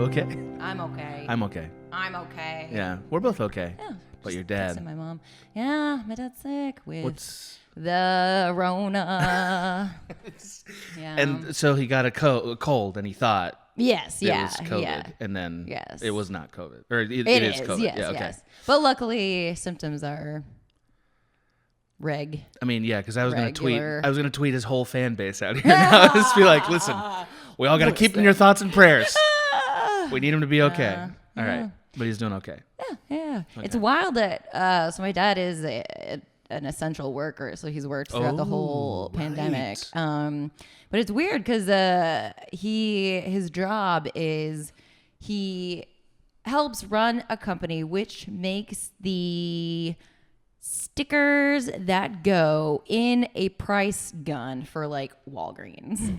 okay? I'm okay. I'm okay. I'm okay. Yeah, we're both okay. Yeah. But your Texted dad. my mom. Yeah, my dad's sick with What's... the Rona. Yeah. And so he got a cold, and he thought yes, it yeah, was COVID, yeah. and then Yes. it was not COVID, or it is COVID. Yes, yeah, okay. yes. But luckily, symptoms are reg. I mean, yeah, because I was going to tweet. Regular. I was going to tweet his whole fan base out here now. Just be like, listen, we all got to keep him in your thoughts and prayers. We need him to be okay. All right, but he's doing okay. Yeah. Okay. It's wild that so my dad is an essential worker, so he's worked throughout the whole pandemic. But it's weird because his job is he helps run a company which makes the stickers that go in a price gun for like Walgreens.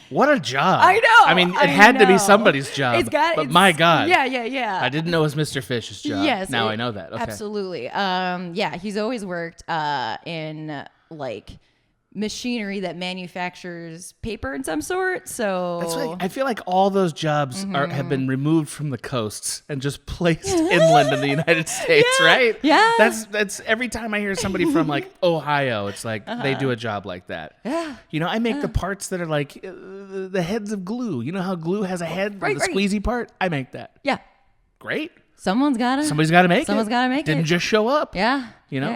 What a job. I know. I mean, it had to be somebody's job. But my God. Yeah. I didn't know it was Mr. Fish's job. Yes. Now I know that. Okay. Absolutely. Yeah, he's always worked in like machinery that manufactures paper in some sort. So That's like, I feel like all those jobs have been removed from the coasts and just placed inland in the United States, right? Yeah. That's every time I hear somebody from like Ohio, it's like they do a job like that. Yeah. You know, I make the parts that are like the heads of glue. You know how glue has a head, Right, the squeezy part? I make that. Yeah. Great. Somebody's got to make it. Someone's got to make Didn't it. just show up. Yeah. You know?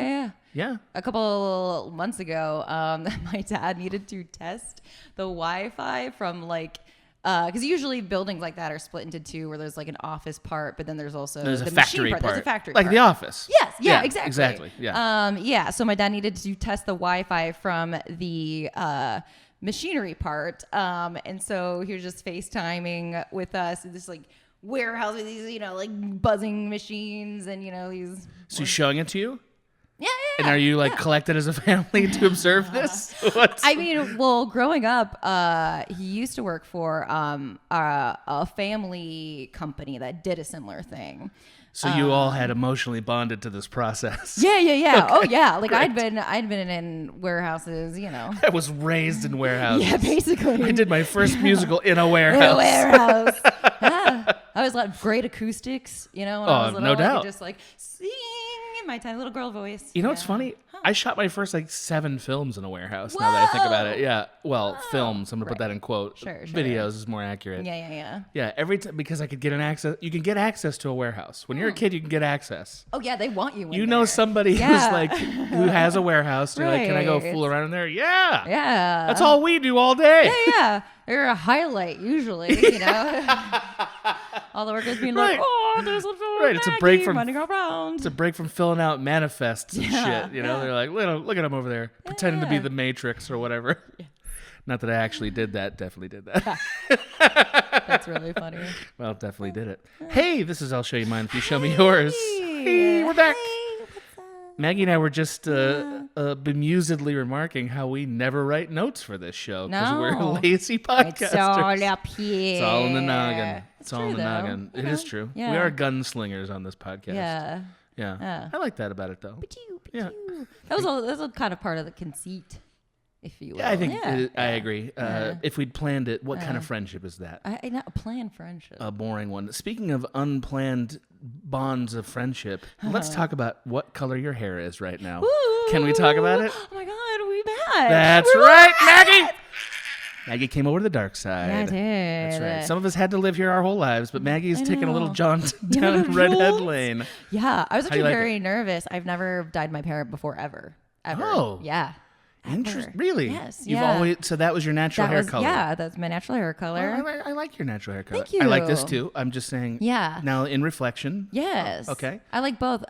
Yeah. A couple months ago, my dad needed to test the Wi-Fi from like, because usually buildings like that are split into two, where there's like an office part, but then there's also There's the a factory machine part. part. There's a factory like part. The Office. Yes. Yeah. Exactly. Exactly. Yeah. Yeah. So my dad needed to test the Wi-Fi from the machinery part, and so he was just FaceTiming with us in this like warehouse with these, like buzzing machines, and these. So he's showing it to you? Yeah. And are you like collected as a family to observe this? I mean, well, growing up, he used to work for a family company that did a similar thing. So you all had emotionally bonded to this process. Yeah. Okay, Oh yeah. Like great. I'd been in warehouses, I was raised in warehouses. Yeah, basically. I did my first musical in a warehouse. In a warehouse. Yeah. I always loved great acoustics, when I was little. No doubt. I could just like sing in my tiny little girl voice. You know what's funny? I shot my first like 7 films in a warehouse. Now that I think about it, yeah. Well, films. I'm gonna put that in quote. Sure. Videos is more accurate. Yeah. Yeah. Every time because I could get an access. You can get access to a warehouse. When you're a kid, you can get access. Oh yeah, they want you. You know somebody who has a warehouse. You're like, can I go fool around in there? Yeah. Yeah. That's all we do all day. Yeah. They're a highlight usually, All the workers being Right. like, oh, there's a little Right, it's a break from- running around. It's a break from filling out manifests and Yeah, shit. They're like, look at him over there, pretending to be the Matrix or whatever. Not that I actually did that. Definitely did that. That's really funny. Well, definitely did it. Hey, this is I'll Show You Mine If You Show Me Yours. Hey, we're back. Maggie and I were just bemusedly remarking how we never write notes for this show because No. we're lazy podcasters. It's all up here. It's all in the noggin. It's all true, in the though. noggin. It is true. Yeah. We are gunslingers on this podcast. Yeah. Yeah. I like that about it, though. Yeah. That was kind of part of the conceit, if you will. Yeah, I think I agree. If we'd planned it, what kind of friendship is that? I not planned friendship. A boring one. Speaking of unplanned bonds of friendship, let's talk about what color your hair is right now. Ooh. Can we talk about it? Oh my God, we back. That's We're right, back. Maggie. Maggie came over to the dark side. Yeah, I did. That's right. Some of us had to live here our whole lives, but Maggie's taking a little know. jaunt down redhead lane. Yeah, I was How do actually you like very nervous. I've never dyed my hair before, ever. Oh. Yeah. Interesting. Ever. Really? Yes. You've yeah. always so that was your natural hair color. Yeah, that's my natural hair color. Oh, I like your natural hair color. Thank I like this you. too. I'm just saying. Yeah. Now in reflection. Yes. Oh, okay. I like both.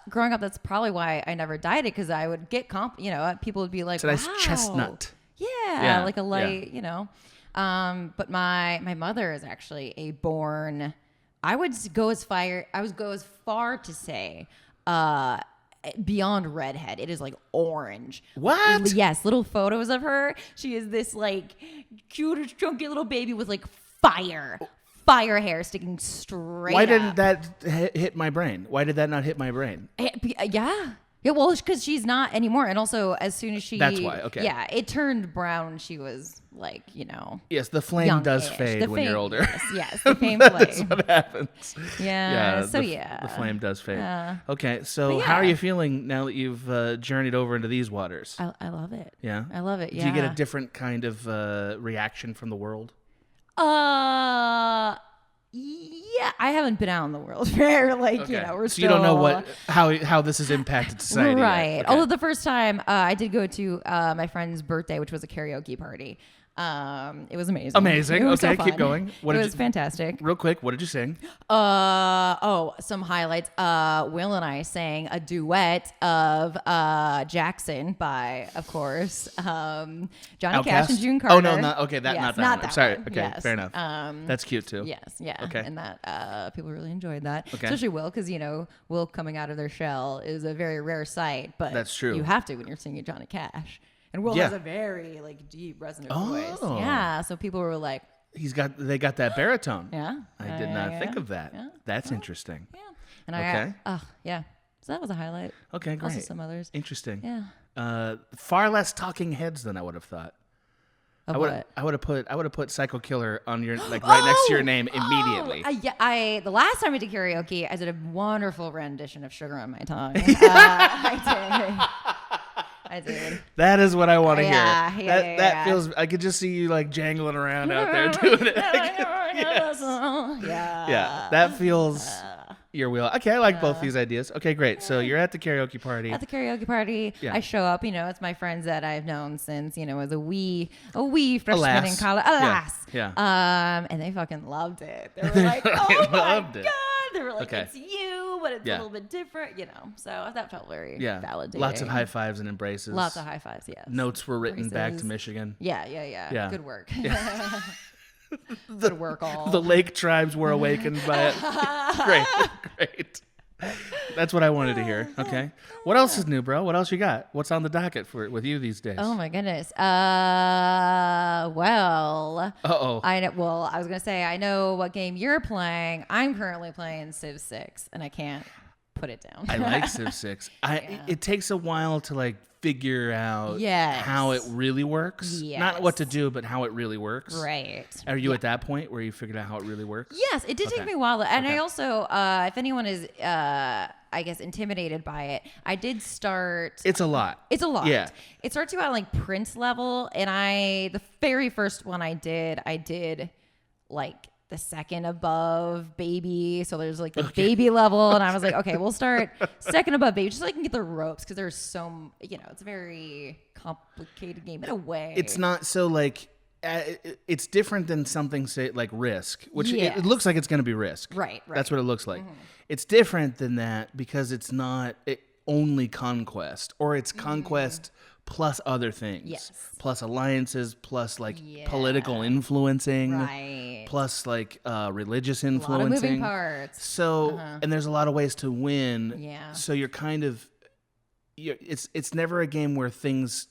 Growing up, that's probably why I never dyed it, because I would get people would be like, It's a nice wow. chestnut. Yeah, like a yeah. light, But my mother is actually a born. I would go as far to say, beyond redhead. It is like orange. What? Yes, little photos of her. She is this like cute, chunky little baby with like fire hair sticking straight. Why up. didn't that hit my brain? Why did that not hit my brain? Yeah. Yeah, well, because she's not anymore. And also, as soon as she... That's why, okay. Yeah, it turned brown when she was like, Yes, the flame young-ish. does fade The when you're fame- older. Yes, the fame That's flame. what happens. Yeah. So the flame does fade. Yeah. Okay, so But how are yeah. you feeling now that you've journeyed over into these waters? I love it. Yeah, I love it. Yeah. Do you get a different kind of reaction from the world? Yeah, I haven't been out in the world fair. Like, Okay. we're so still. you don't know how this has impacted society. Right. Yet. Okay. Although the first time I did go to my friend's birthday, which was a karaoke party. It was amazing. Amazing. It was Okay, so keep fun. going. It was fantastic. Real quick, what did you sing? Some highlights. Will and I sang a duet of Jackson by, of course, Johnny Cash and June Carter. Oh no, not Yes, not that not one. that Sorry. one. Okay, Yes. fair enough. That's cute too. Yes, yeah. Okay. And that people really enjoyed that. Okay. Especially Will, because Will coming out of their shell is a very rare sight, but That's true. You have to when you're singing Johnny Cash. And Will has a very deep resonant voice. Yeah. So people were like, They got that baritone. yeah. I did not think of that. Yeah. That's interesting. Yeah. And Okay. yeah. So that was a highlight. Okay, great. Also some others. Interesting. Yeah. Far less talking heads than I would have thought. Of I would have put Psycho Killer on your right next to your name immediately. The last time I did karaoke, I did a wonderful rendition of Sugar on My Tongue. I did. That is what I want to hear. Yeah, That feels. I could just see you jangling around out there doing it. Yes. Yeah, that feels your wheel. Okay, I like both these ideas. Okay, great. So you're at the karaoke party. At the karaoke party, Yeah. I show up. It's my friends that I've known since as a wee freshman in college. Alas, Yeah. and they fucking loved it. They were like, "Oh my loved it. god!" They were like, Okay. "It's you, but it's a little bit different," So that felt very validating. Lots of high fives and embraces. Lots of high fives. Yes. Notes were written back to Embraces. Michigan. Yeah. Good work. Yeah. Good work, all. The lake tribes were awakened by it. Great. That's what I wanted to hear. Okay. What else is new, bro? What else you got? What's on the docket with you these days? Oh my goodness. Well. Uh-oh. I know. Well, I was gonna say I know what game you're playing. I'm currently playing Civ 6, and I can't put it down. I like Civ 6. It takes a while to figure out Yes. how it really works. Yes. Not what to do, but how it really works. Right. Are you at that point where you figured out how it really works? Yes, it did take Okay. me a while. And Okay. I also, if anyone is, I guess, intimidated by it, I did start. It's a lot. It's a lot. Yeah. It starts you out Prince level, and the very first one I did the second above baby. So there's the baby level, and I was like, okay, we'll start second above baby, just so I can get the ropes, because there's so, it's a very complicated game in a way. It's not so it's different than something say Risk, which Yes. it looks like it's going to be Risk. Right. That's what it looks like. It's different than that because it's not only conquest, or it's conquest plus other things. Yes. Plus alliances, plus political influencing. Right. Plus religious A lot influencing. of moving parts. So, and there's a lot of ways to win. Yeah. So you're it's never a game where things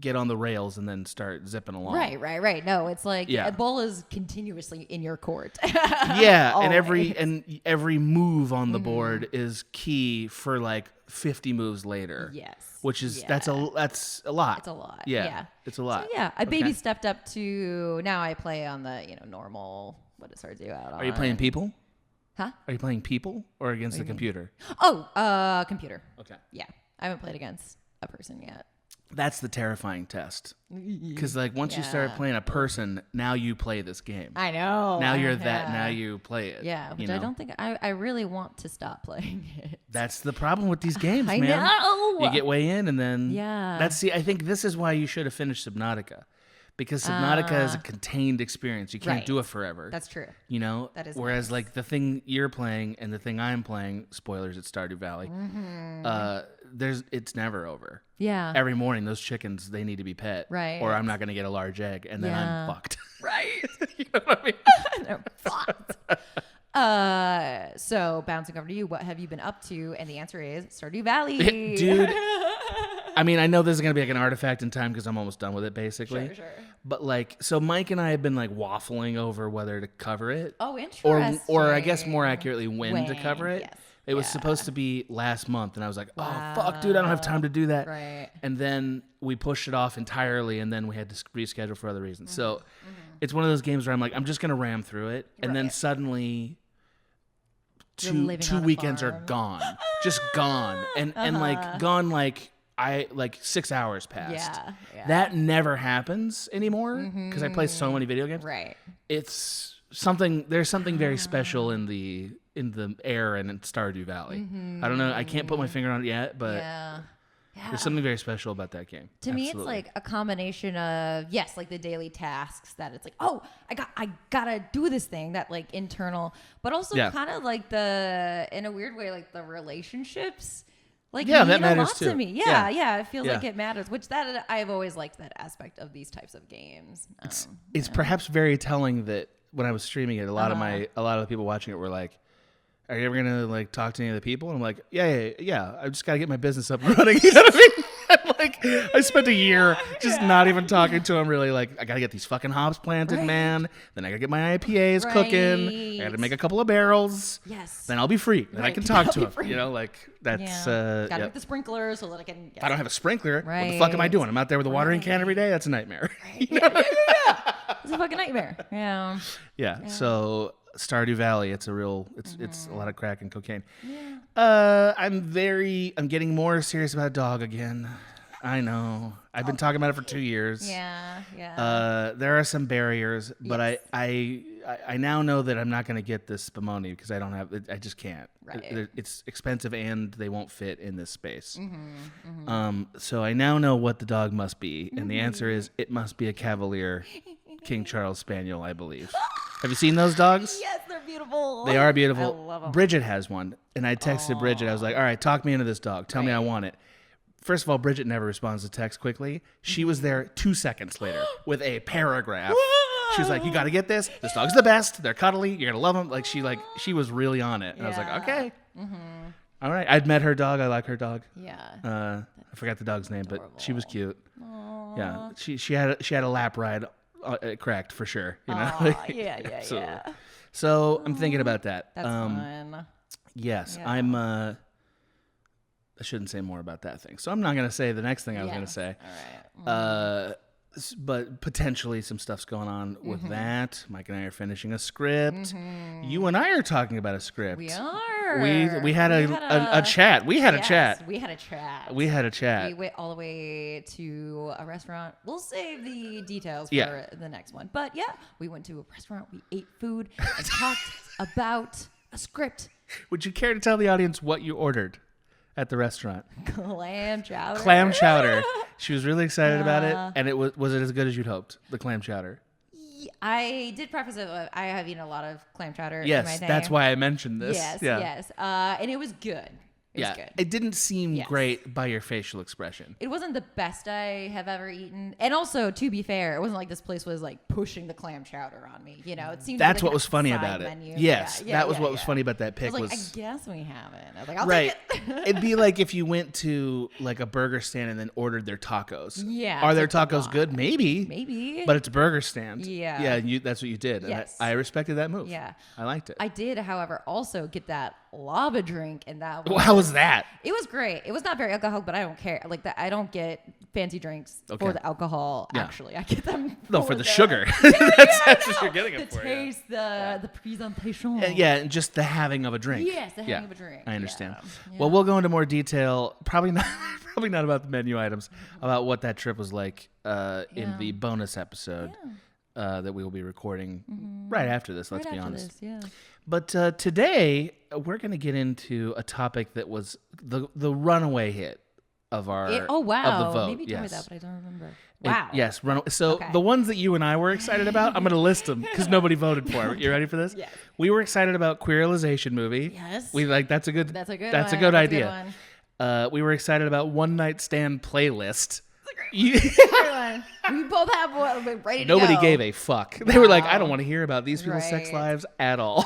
get on the rails and then start zipping along. Right. No, it's Yeah. Ebola is continuously in your court. Yeah, and Always. every move on the board is key for 50 moves later. Yes. Which is that's a lot. It's a lot. Yeah. It's a lot. So yeah, I baby Okay. stepped up to now I play on the normal. What does do out on? Are you playing people? Huh? Are you playing people or against the computer? Oh, computer. Okay. Yeah, I haven't played against a person yet. That's the terrifying test. Because once you start Yeah. playing a person, now you play this game. I know. Now you're that. Yeah. Now you play it. Yeah, which you I know? don't think I really want to stop playing it. That's the problem with these games, I man. know. You get way in, and then Yeah. I think this is why you should have finished Subnautica, because Subnautica is a contained experience. You can't Right. do it forever. That's true. That is Whereas nice. the thing you're playing and the thing I'm playing, spoilers at Stardew Valley, it's never over. Yeah. Every morning, those chickens, they need to be pet, Right. or I'm not going to get a large egg, and then Yeah. I'm fucked. Right. You know what I mean? They're fucked. So bouncing over to you, what have you been up to? And the answer is Stardew Valley. Dude, I mean, I know this is going to be an artifact in time because I'm almost done with it, basically. Sure. But so Mike and I have been waffling over whether to cover it. Oh, interesting. Or I guess more accurately when to cover it. Yes. It was supposed to be last month, and I was like, oh, fuck, dude, I don't have time to do that. Right. And then we pushed it off entirely, and then we had to reschedule for other reasons. So it's one of those games where I'm like, I'm just going to ram through it, and then suddenly two weekends are gone. Just gone. And like, gone like... 6 hours passed. Yeah. That never happens anymore because I play so many video games. Right. It's something. There's something very special in the air and in Stardew Valley. I don't know. I can't put my finger on it yet, but there's something very special about that game. To me, it's like a combination of like the daily tasks that it's like, oh, I gotta do this thing, that like internal, but also kind of like in a weird way, like the relationships. Like, that mean matters a lot too. to me. Yeah, it feels like it matters, which that I've always liked that aspect of these types of games. It's perhaps very telling that when I was streaming it, a lot of the people watching it were like, "Are you ever gonna like talk to any of the people?" And I'm like, "Yeah. I just gotta get my business up and running." You know what I mean? Like, I spent a year just not even talking to them. Really, like, I gotta get these fucking hops planted, man. Then I gotta get my IPAs cooking. I gotta make a couple of barrels. Yes. Then I'll be free. Then I can talk to them. You know, like that's. Gotta get the sprinkler so that I can. If I don't have a sprinkler, what the fuck am I doing? I'm out there with a watering can every day. That's a nightmare. It's a fucking nightmare. Yeah. So Stardew Valley, it's a lot of crack and cocaine. Yeah. I'm getting more serious about dog again. I know. I've been talking about it for 2 years. Yeah. There are some barriers, but I now know that I'm not going to get this Spumoni because I don't have it. I just can't. Right. It's expensive and they won't fit in this space. So I now know what the dog must be, and the answer is it must be a Cavalier King Charles Spaniel, I believe. Have you seen those dogs? Yes, they're beautiful. They are beautiful. I love them. Bridget has one, and I texted Bridget. I was like, all right, talk me into this dog. Tell me I want it. First of all, Bridget never responds to text quickly. She was there 2 seconds later with a paragraph. She was like, you got to get this. This dog's the best. They're cuddly. You're going to love them. She was really on it. And I was like, okay. All right. I'd met her dog. I like her dog. Yeah. I forgot the dog's name, but she was cute. Aww. Yeah. She had a lap ride cracked for sure. You know? Yeah. So I'm thinking about that. That's fun. Yes. Yeah. I shouldn't say more about that thing. So I'm not going to say the next thing I was going to say. All right. But potentially some stuff's going on with that. Mike and I are finishing a script. You and I are talking about a script. We are. We had a chat. We had a chat. We had a chat. We went all the way to a restaurant. We'll save the details for the next one. But yeah, we went to a restaurant. We ate food and talked about a script. Would you care to tell the audience what you ordered at the restaurant? Clam chowder. Clam chowder. She was really excited about it, and it was it as good as you'd hoped? The clam chowder. I did preface it with I have eaten a lot of clam chowder. Yes, in my day. that's why I mentioned this. Yes. And it was good. It was good. It didn't seem great by your facial expression. It wasn't the best I have ever eaten. And also, to be fair, it wasn't like this place was like pushing the clam chowder on me. You know, it seemed that's like what was funny about menu. it. Yes, that was what was funny about that pick. I was like, I guess we haven't. I was like, I'll right. take it. It'd be like if you went to like a burger stand and then ordered their tacos. Yeah. Are their tacos good? Maybe. Maybe. But it's a burger stand. Yeah. Yeah, that's what you did. Yes. I respected that move. Yeah. I liked it. I did, however, also get that lava drink, and that was, well, how was that? It was great. It was not very alcoholic, but I don't care. Like that, I don't get fancy drinks for the alcohol. Yeah. Actually, I get them for the sugar. That's what you're getting it for. The taste, the presentation. And just the having of a drink. Yes, the having of a drink. I understand. Yeah. Well, we'll go into more detail. Probably not about the menu items. About what that trip was like in the bonus episode that we will be recording right after this. Let's be honest. But today we're going to get into a topic that was the runaway hit of our of the vote. Maybe tell me that, but I don't remember. Wow. So the ones that you and I were excited about, I'm going to list them because nobody voted for it. You ready for this? Yes. We were excited about Queeralization movie. Yes. We that's a good idea. We were excited about One Night Stand playlist. We both have one ready to Nobody go. gave a fuck. They were like, I don't want to hear about these people's sex lives at all.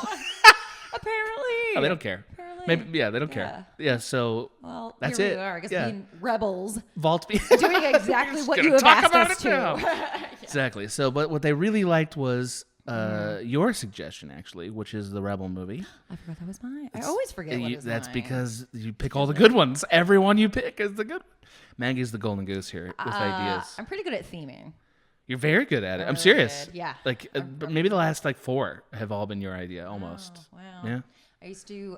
Apparently. No, they don't care. Maybe, they don't care. Yeah, so that's here it. We are, I guess being rebels. Vault doing exactly what you have asked us to. Exactly. So, but what they really liked was your suggestion, actually, which is the Rebel movie. I forgot that was mine. I always forget what is That's mine. because you pick all the good ones. Everyone you pick is the good one. Maggie's the golden goose here with ideas. I'm pretty good at theming. You're very good at it. I'm serious. Good. Yeah. Like, but maybe the last like 4 have all been your idea, almost. Oh, wow. Yeah. I used to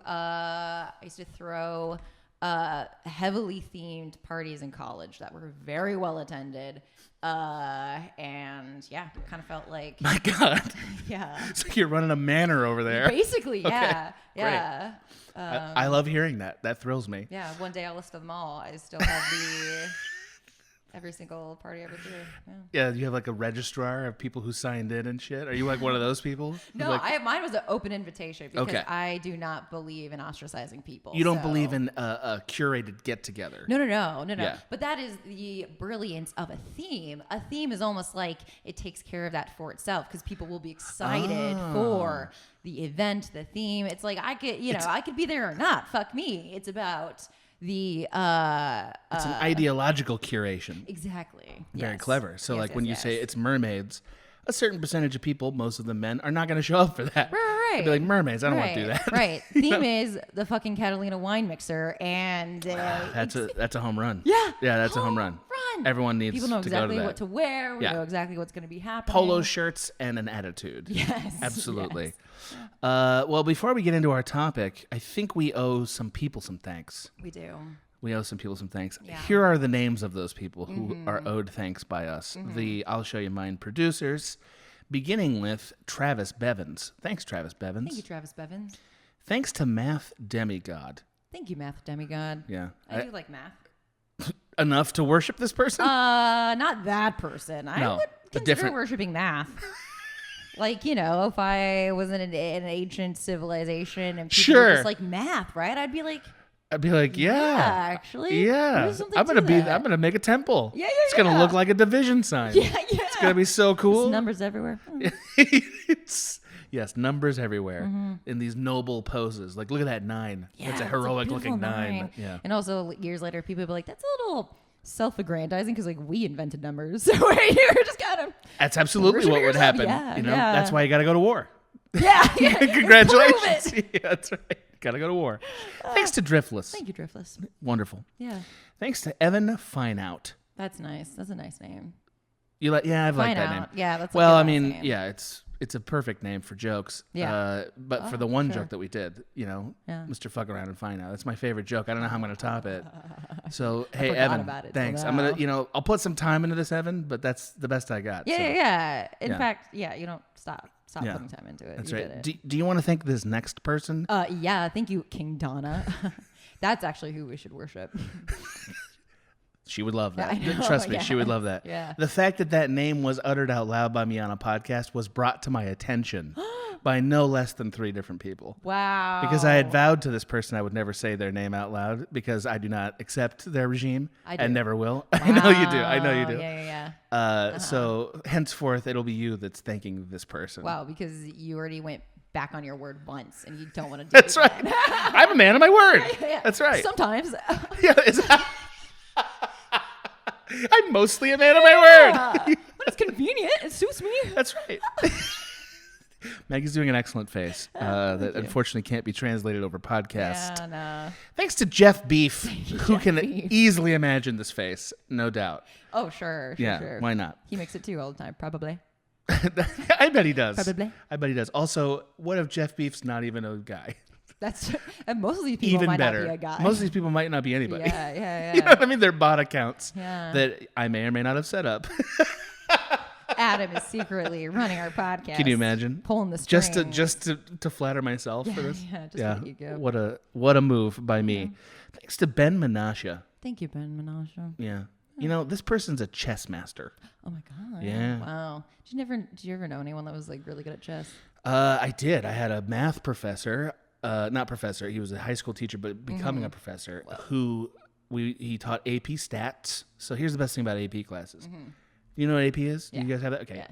throw heavily themed parties in college that were very well attended. And yeah, kind of felt like My God. yeah. It's like you're running a manor over there. Basically, yeah. Okay, Yeah. I love hearing that. That thrills me. Yeah, one day I'll list them all. I still have every single party I ever threw. Yeah, you have like a registrar of people who signed in and shit. Are you like one of those people? No, like, mine was an open invitation because Okay. I do not believe in ostracizing people. you don't so- believe in a curated get together. No. Yeah. But that is the brilliance of a theme. A theme is almost like it takes care of that for itself because people will be excited for the event, the theme. It's like I could be there or not. Fuck me. It's about the It's an ideological curation. exactly. Very Yes. clever. So Yes, like when you yes, say yes. it's mermaids, a certain percentage of people, most of the men, are not going to show up for that. Right. They'll be like, mermaids, I don't want to do that. Right. Theme is the fucking Catalina wine mixer, and That's a home run. yeah, That's a home run. run. Everyone needs People know to go to exactly that. what to wear. We Yeah. know exactly what's going to be happening. Polo shirts and an attitude. Yes. Absolutely. Yes. Well, before we get into our topic, I think we owe some people some thanks. We do. We owe some people some thanks. Yeah. Here are the names of those people who are owed thanks by us. The I'll Show You Mine producers, beginning with Travis Bevins. Thanks, Travis Bevins. Thank you, Travis Bevins. Thanks to Math Demigod. Thank you, Math Demigod. Yeah. I do like math. Enough to worship this person? Not that person. I No, would a consider different- worshiping math. Like, if I was in an ancient civilization and people were Sure. just like math, right? I'd be like, I'd be like, yeah. actually, Yeah. there's something I'm to gonna that. I'm gonna make a temple. Yeah, It's gonna yeah. look like a division sign. Yeah. It's gonna be so cool. There's numbers everywhere. Yes, numbers everywhere in these noble poses. Like, look at that 9. Yeah, That's a it's heroic beautiful looking 9. Yeah. And also years later, people would be like, that's a little self-aggrandizing because like we invented numbers. So you're just kind of That's absolutely Worship what would yourself. happen. Yeah, That's why you got to go to war. yeah. Congratulations. Prove it. Yeah, that's right. Got to go to war. Thanks to Driftless. Thank you, Driftless. Wonderful. Yeah, Thanks to Evan Fineout. that's nice. That's a nice name. You like? Yeah, I've liked Fine that out. name. Yeah, that's. Well, like I a mean, last name. yeah, it's a perfect name for jokes. Yeah. But for Oh, the one sure. joke that we did, Yeah. Mr. Fuck Around and Find Out. That's my favorite joke. I don't know how I'm going to top it. So, hey, forgot Evan, about it till thanks. I'm now. going to, I'll put some time into this, Evan, but that's the best I got. Yeah, so. yeah. In Yeah. fact, yeah, you don't stop Yeah. putting time into it. That's You right. did it. Do you want to thank this next person? Yeah, thank you, King Donna. That's actually who we should worship. She would love that. Yeah, I know, Trust me, yeah. she would love that. Yeah. The fact that name was uttered out loud by me on a podcast was brought to my attention by no less than 3 different people. Wow. Because I had vowed to this person I would never say their name out loud because I do not accept their regime I do. and never will. I know you do. I know you do. Yeah. So henceforth, it'll be you that's thanking this person. Wow, because you already went back on your word once and you don't want to do That's it right. again. I'm a man of my word. Yeah. That's right. Sometimes. Yeah, I'm mostly a man of my word. When it's convenient, it suits me. That's right. Maggie's doing an excellent face that unfortunately can't be translated over podcast. Yeah, no. Thanks to Jeff Beef, who can Beef. easily imagine this face, no doubt. Oh, sure. Yeah, Sure. why not? He makes it too all the time, probably. I bet he does. Probably. I bet he does. Also, what if Jeff Beef's not even a guy? That's and most of these people Even might better. not be a guy. Most of these people might not be anybody. Yeah. You know what I mean? They're bot accounts Yeah. that I may or may not have set up. Adam is secretly running our podcast. Can you imagine? Pulling the strings. Just to flatter myself for this. Yeah, just for ego. What a move by me. Thanks to Ben Menasha. Thank you, Ben Menasha. Yeah. You know, this person's a chess master. Oh my god. Yeah. Wow. Did you ever know anyone that was like really good at chess? I did. I had a math professor, not professor. He was a high school teacher, but becoming a professor who he taught AP stats. So here's the best thing about AP classes. You know what AP is? Yeah. You guys have that? Okay.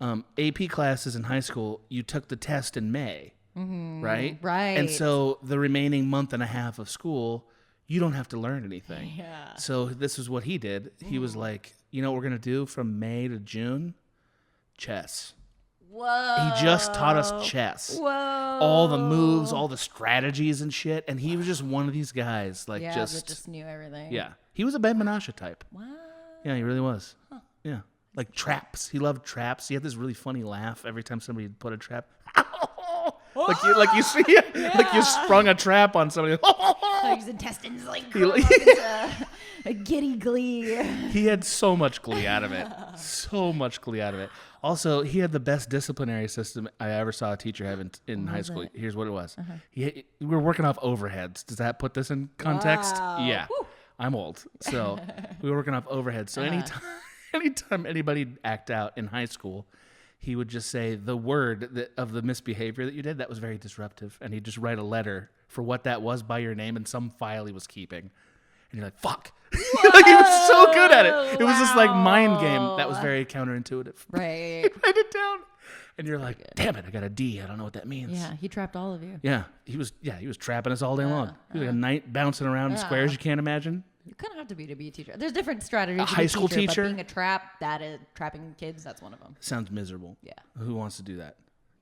Yeah. AP classes in high school, you took the test in May, right? Right. And so the remaining month and a half of school, you don't have to learn anything. Yeah. So this is what he did. He was like, you know what we're going to do from May to June? Chess. Whoa. He just taught us chess. Whoa. All the moves, all the strategies and shit. And he was just one of these guys. Like that just just knew everything. Yeah. He was a Ben Menashe type. Wow. Yeah, he really was. Huh. Yeah. Like traps. He loved traps. He had this really funny laugh every time somebody put a trap. like you sprung a trap on somebody. Like his intestines a giddy glee. He had so much glee out of it. So much glee out of it. Also, he had the best disciplinary system I ever saw a teacher have in high school. Here's what it was. We were working off overheads. Does that put this in context? Wow. Yeah. Woo. I'm old. So we were working off overheads. So anytime anybody'd act out in high school, he would just say the word of the misbehavior that you did. That was very disruptive. And he'd just write a letter for what that was by your name in some file he was keeping. And you're like, fuck. Like, he was so good at it. It was this like mind game that was very counterintuitive. Right. Write it down. And you're like, damn it, I got a D. I don't know what that means. Yeah, he trapped all of you. Yeah, he was trapping us all day long. He was like a knight bouncing around in squares you can't imagine. You kind of have to be a teacher. There's different strategies. A high school teacher? But being a trap, that is trapping kids. That's one of them. Sounds miserable. Yeah. Who wants to do that?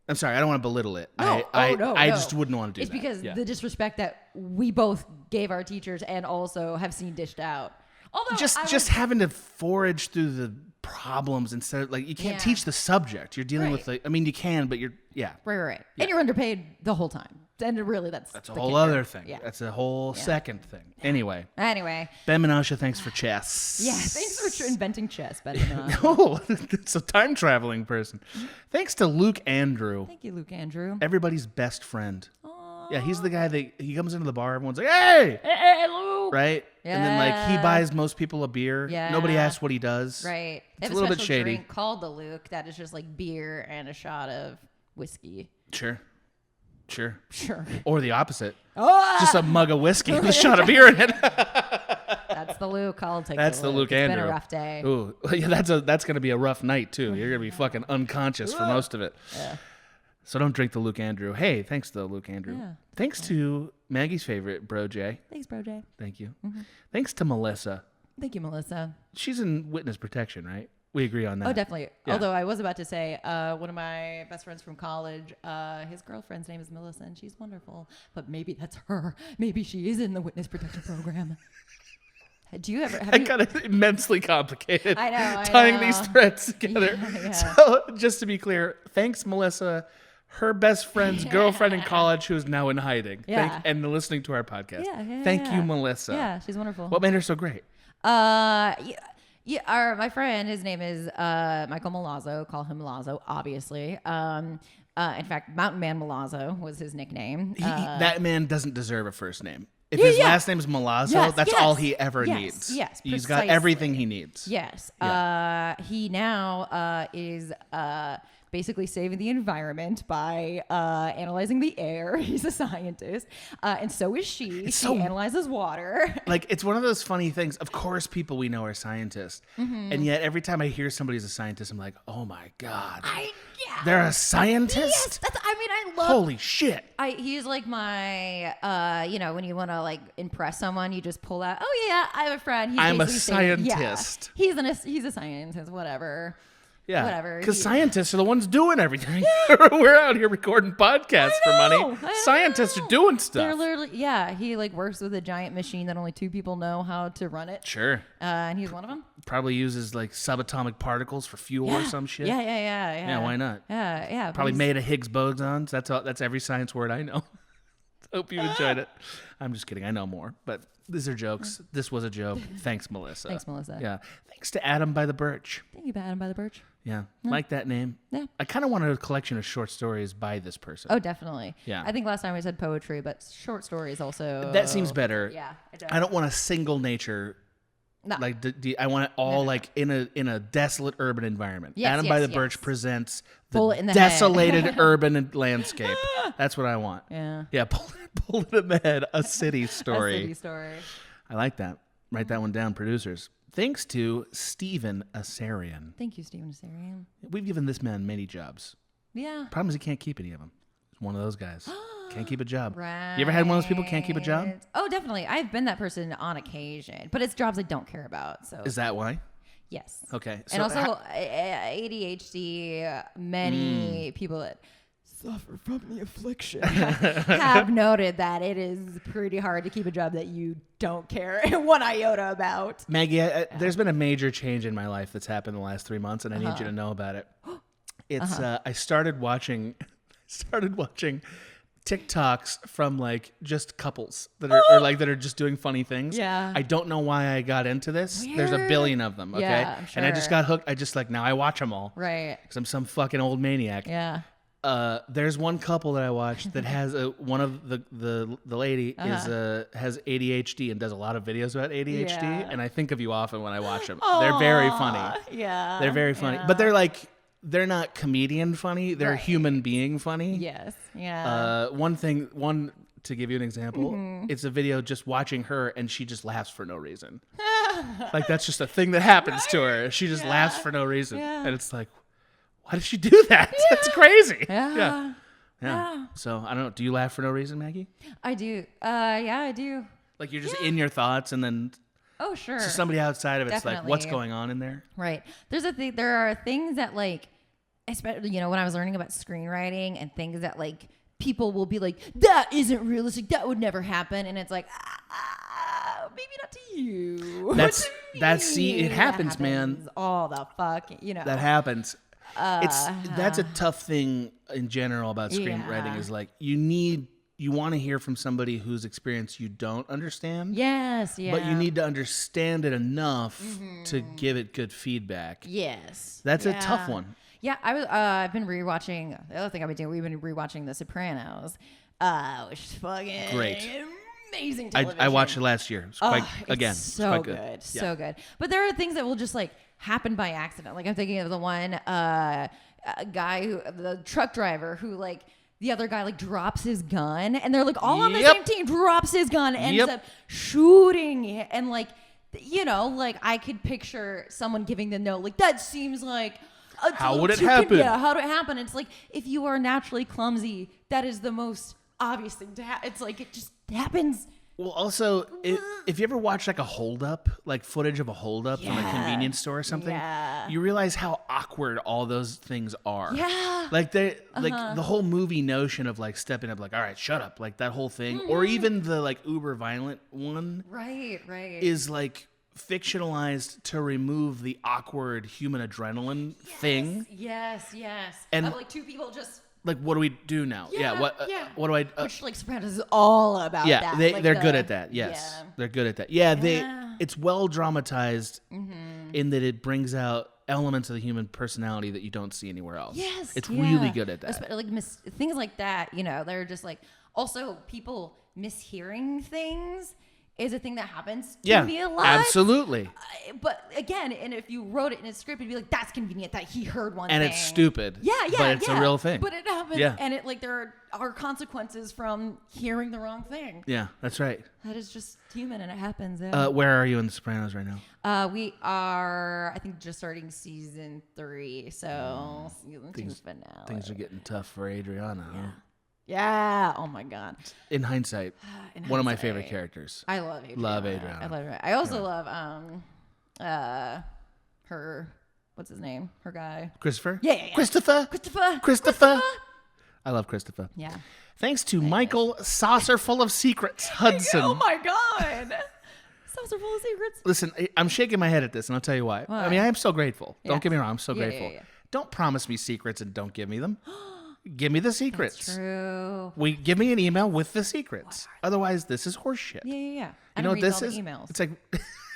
I'm sorry, I don't want to belittle it. No, I just wouldn't want to do it's that. It's because Yeah. the disrespect that we both gave our teachers and also have seen dished out. Although just having to forage through the problems instead of like you can't teach the subject. You're dealing with you can, but you're right. And you're underpaid the whole time. And really, that's a whole other thing. Yeah. That's a whole second thing. Yeah. Anyway, Ben Menashe, thanks for chess. Yeah, thanks for inventing chess, Ben Menashe. Oh, it's a time traveling person. Thanks to Luke Andrew. Thank you, Luke Andrew. Everybody's best friend. Yeah, he's the guy that he comes into the bar. Everyone's like, "Hey, Luke!" Right? Yeah. And then like he buys most people a beer. Yeah. Nobody asks what he does. Right. It's a little bit shady. Drink called the Luke that is just like beer and a shot of whiskey. Sure. Sure. Or the opposite. Just a mug of whiskey with a shot of beer in it. That's the Luke. I'll take That's the Luke Andrew. It's been a rough day. Ooh, yeah, that's going to be a rough night, too. You're going to be fucking unconscious for most of it. Yeah. So don't drink the Luke Andrew. Hey, thanks to Luke Andrew. Yeah. Thanks to Maggie's favorite, Bro J. Thanks, Bro J. Thank you. Mm-hmm. Thanks to Melissa. Thank you, Melissa. She's in witness protection, right? We agree on that. Oh, definitely. Yeah. Although I was about to say, one of my best friends from college, his girlfriend's name is Melissa, and she's wonderful. But maybe that's her. Maybe she is in the witness protection program. Do you ever? I got it immensely complicated. I know. Tying these threads together. Yeah. So just to be clear, thanks, Melissa. Her best friend's girlfriend in college who is now in hiding. Yeah. And listening to our podcast. Thank you, Melissa. Yeah, she's wonderful. What made her so great? My friend, his name is Michael Milazzo. Call him Milazzo, obviously. In fact, Mountain Man Milazzo was his nickname. That man doesn't deserve a first name. If his last name is Milazzo, that's all he ever needs. Yes, he's got everything he needs. Yes. Yeah. He now is basically saving the environment by analyzing the air. He's a scientist. And so is she. She analyzes water. Like, it's one of those funny things. Of course, people we know are scientists. Mm-hmm. And yet, every time I hear somebody's a scientist, I'm like, oh my God. They're a scientist? Yes. I love... Holy shit. He's like my, when you want to like impress someone, you just pull out, oh yeah, I have a friend. I'm a scientist. He's a scientist, whatever. Yeah, whatever. Because scientists are the ones doing everything. We're out here recording podcasts for money. Scientists are doing stuff. They're literally, he like works with a giant machine that only 2 people know how to run it. Sure. And he's one of them. Probably uses like subatomic particles for fuel or some shit. Yeah. Yeah, why not? Yeah. Probably made of Higgs bosons. That's every science word I know. Hope you enjoyed it. I'm just kidding. I know more, but these are jokes. This was a joke. Thanks, Melissa. Thanks, Melissa. Yeah. Thanks to Adam by the Birch. Thank you, Adam by the Birch. Yeah. Like that name. Yeah. I kind of wanted a collection of short stories by this person. Oh, definitely. Yeah. I think last time we said poetry, but short stories also. That seems better. Yeah. I don't want a single nature. No. Like I want it all like in a desolate urban environment. Adam by the Birch presents the desolated urban landscape. That's what I want. Yeah. Yeah. Pull it in the head. A city story. A city story. I like that. Write that one down, producers. Thanks to Stephen Asarian. Thank you, Stephen Asarian. We've given this man many jobs. Yeah. Problem is he can't keep any of them. He's one of those guys. Can't keep a job. Right. You ever had one of those people can't keep a job? Oh, definitely. I've been that person on occasion, but it's jobs I don't care about. So is that why? Yes. Okay. And also ADHD, many people that suffer from the affliction have noted that it is pretty hard to keep a job that you don't care one iota about. Maggie, there's been a major change in my life that's happened in the last 3 months, and I need you to know about it. It's I started watching TikToks from like just couples that are or like that are just doing funny things. Yeah. I don't know why I got into this. Weird. There's a billion of them. Okay. Yeah, I'm And I just sure. got hooked. I just like now I watch them all. Right. Because I'm some fucking old maniac. Yeah. There's one couple that I watched that has one of the lady is has ADHD and does a lot of videos about ADHD, Yeah. and I think of you often when I watch them. They're very funny. Yeah. They're very funny, but they're not comedian funny. They're human being funny. Yes. Yeah. One to give you an example, it's a video just watching her and she just laughs for no reason. Like that's just a thing that happens to her. She just laughs for no reason, and it's like, why did she do that? That's crazy. Yeah. So I don't know. Do you laugh for no reason, Maggie? I do. Yeah, I do. Like you're just in your thoughts, and then Oh, sure. somebody outside of it's like, Definitely. what's going on in there? Right. There are things that like, especially, when I was learning about screenwriting and things that like people will be like, that isn't realistic. That would never happen. And it's like, maybe not to you. It happens, man. All the fuck, That happens. That's a tough thing in general about screenwriting is like you want to hear from somebody whose experience you don't understand. Yes, yeah. But you need to understand it enough to give it good feedback. Yes. That's a tough one. Yeah, I've been rewatching. The other thing I've been doing, we've been rewatching The Sopranos, which is fucking great, amazing television. I watched it last year. It's quite so quite good, so good. But there are things that will just like happen by accident. Like I'm thinking of the one guy the truck driver who like. The other guy like drops his gun, and they're like all on the same team. Drops his gun, ends up shooting, and like, like I could picture someone giving the note. Like that seems like how would it happen? Yeah, how would it happen? It's like if you are naturally clumsy, that is the most obvious thing to happen. It's like it just happens. Well, also, if you ever watch like a holdup, like footage of a holdup from a convenience store or something, you realize how awkward all those things are. Yeah. Like like the whole movie notion of like stepping up, like, all right, shut up, like that whole thing, or even the like uber violent one, right, is like fictionalized to remove the awkward human adrenaline thing. Yes. And of like two people just. Like, what do we do now? What do I... Which, like, Sopranos is all about that. They're good at that. Yes. Yeah. They're good at that. It's well dramatized in that it brings out elements of the human personality that you don't see anywhere else. Yes. It's really good at that. Like, things like that, they're just like... Also, people mishearing things is a thing that happens to me a lot. Absolutely. But again, and if you wrote it in a script, it'd be like, that's convenient that he heard one thing. And it's stupid. Yeah. But it's a real thing. But it happens. Yeah. And it like there are consequences from hearing the wrong thing. Yeah, that's right. That is just human and it happens. Where are you in The Sopranos right now? We are, I think, just starting season 3. So season 2 finale. Things are getting tough for Adriana, huh? Yeah. Oh my God. In hindsight, one of my favorite characters. I love Adriana. Love Adriana. I love her. I also love her. What's his name? Her guy. Christopher. Yeah. Christopher. I love Christopher. Yeah. Thanks to Michael Saucerful of Secrets Hudson. Oh my God. Saucerful of Secrets. Listen, I'm shaking my head at this, and I'll tell you why. I mean, I am so grateful. Don't get me wrong. I'm so grateful. Yeah. Don't promise me secrets and don't give me them. Give me the secrets. That's true. Give me an email with the secrets. Otherwise, this is horseshit. Yeah. You know what this is? Emails. It's like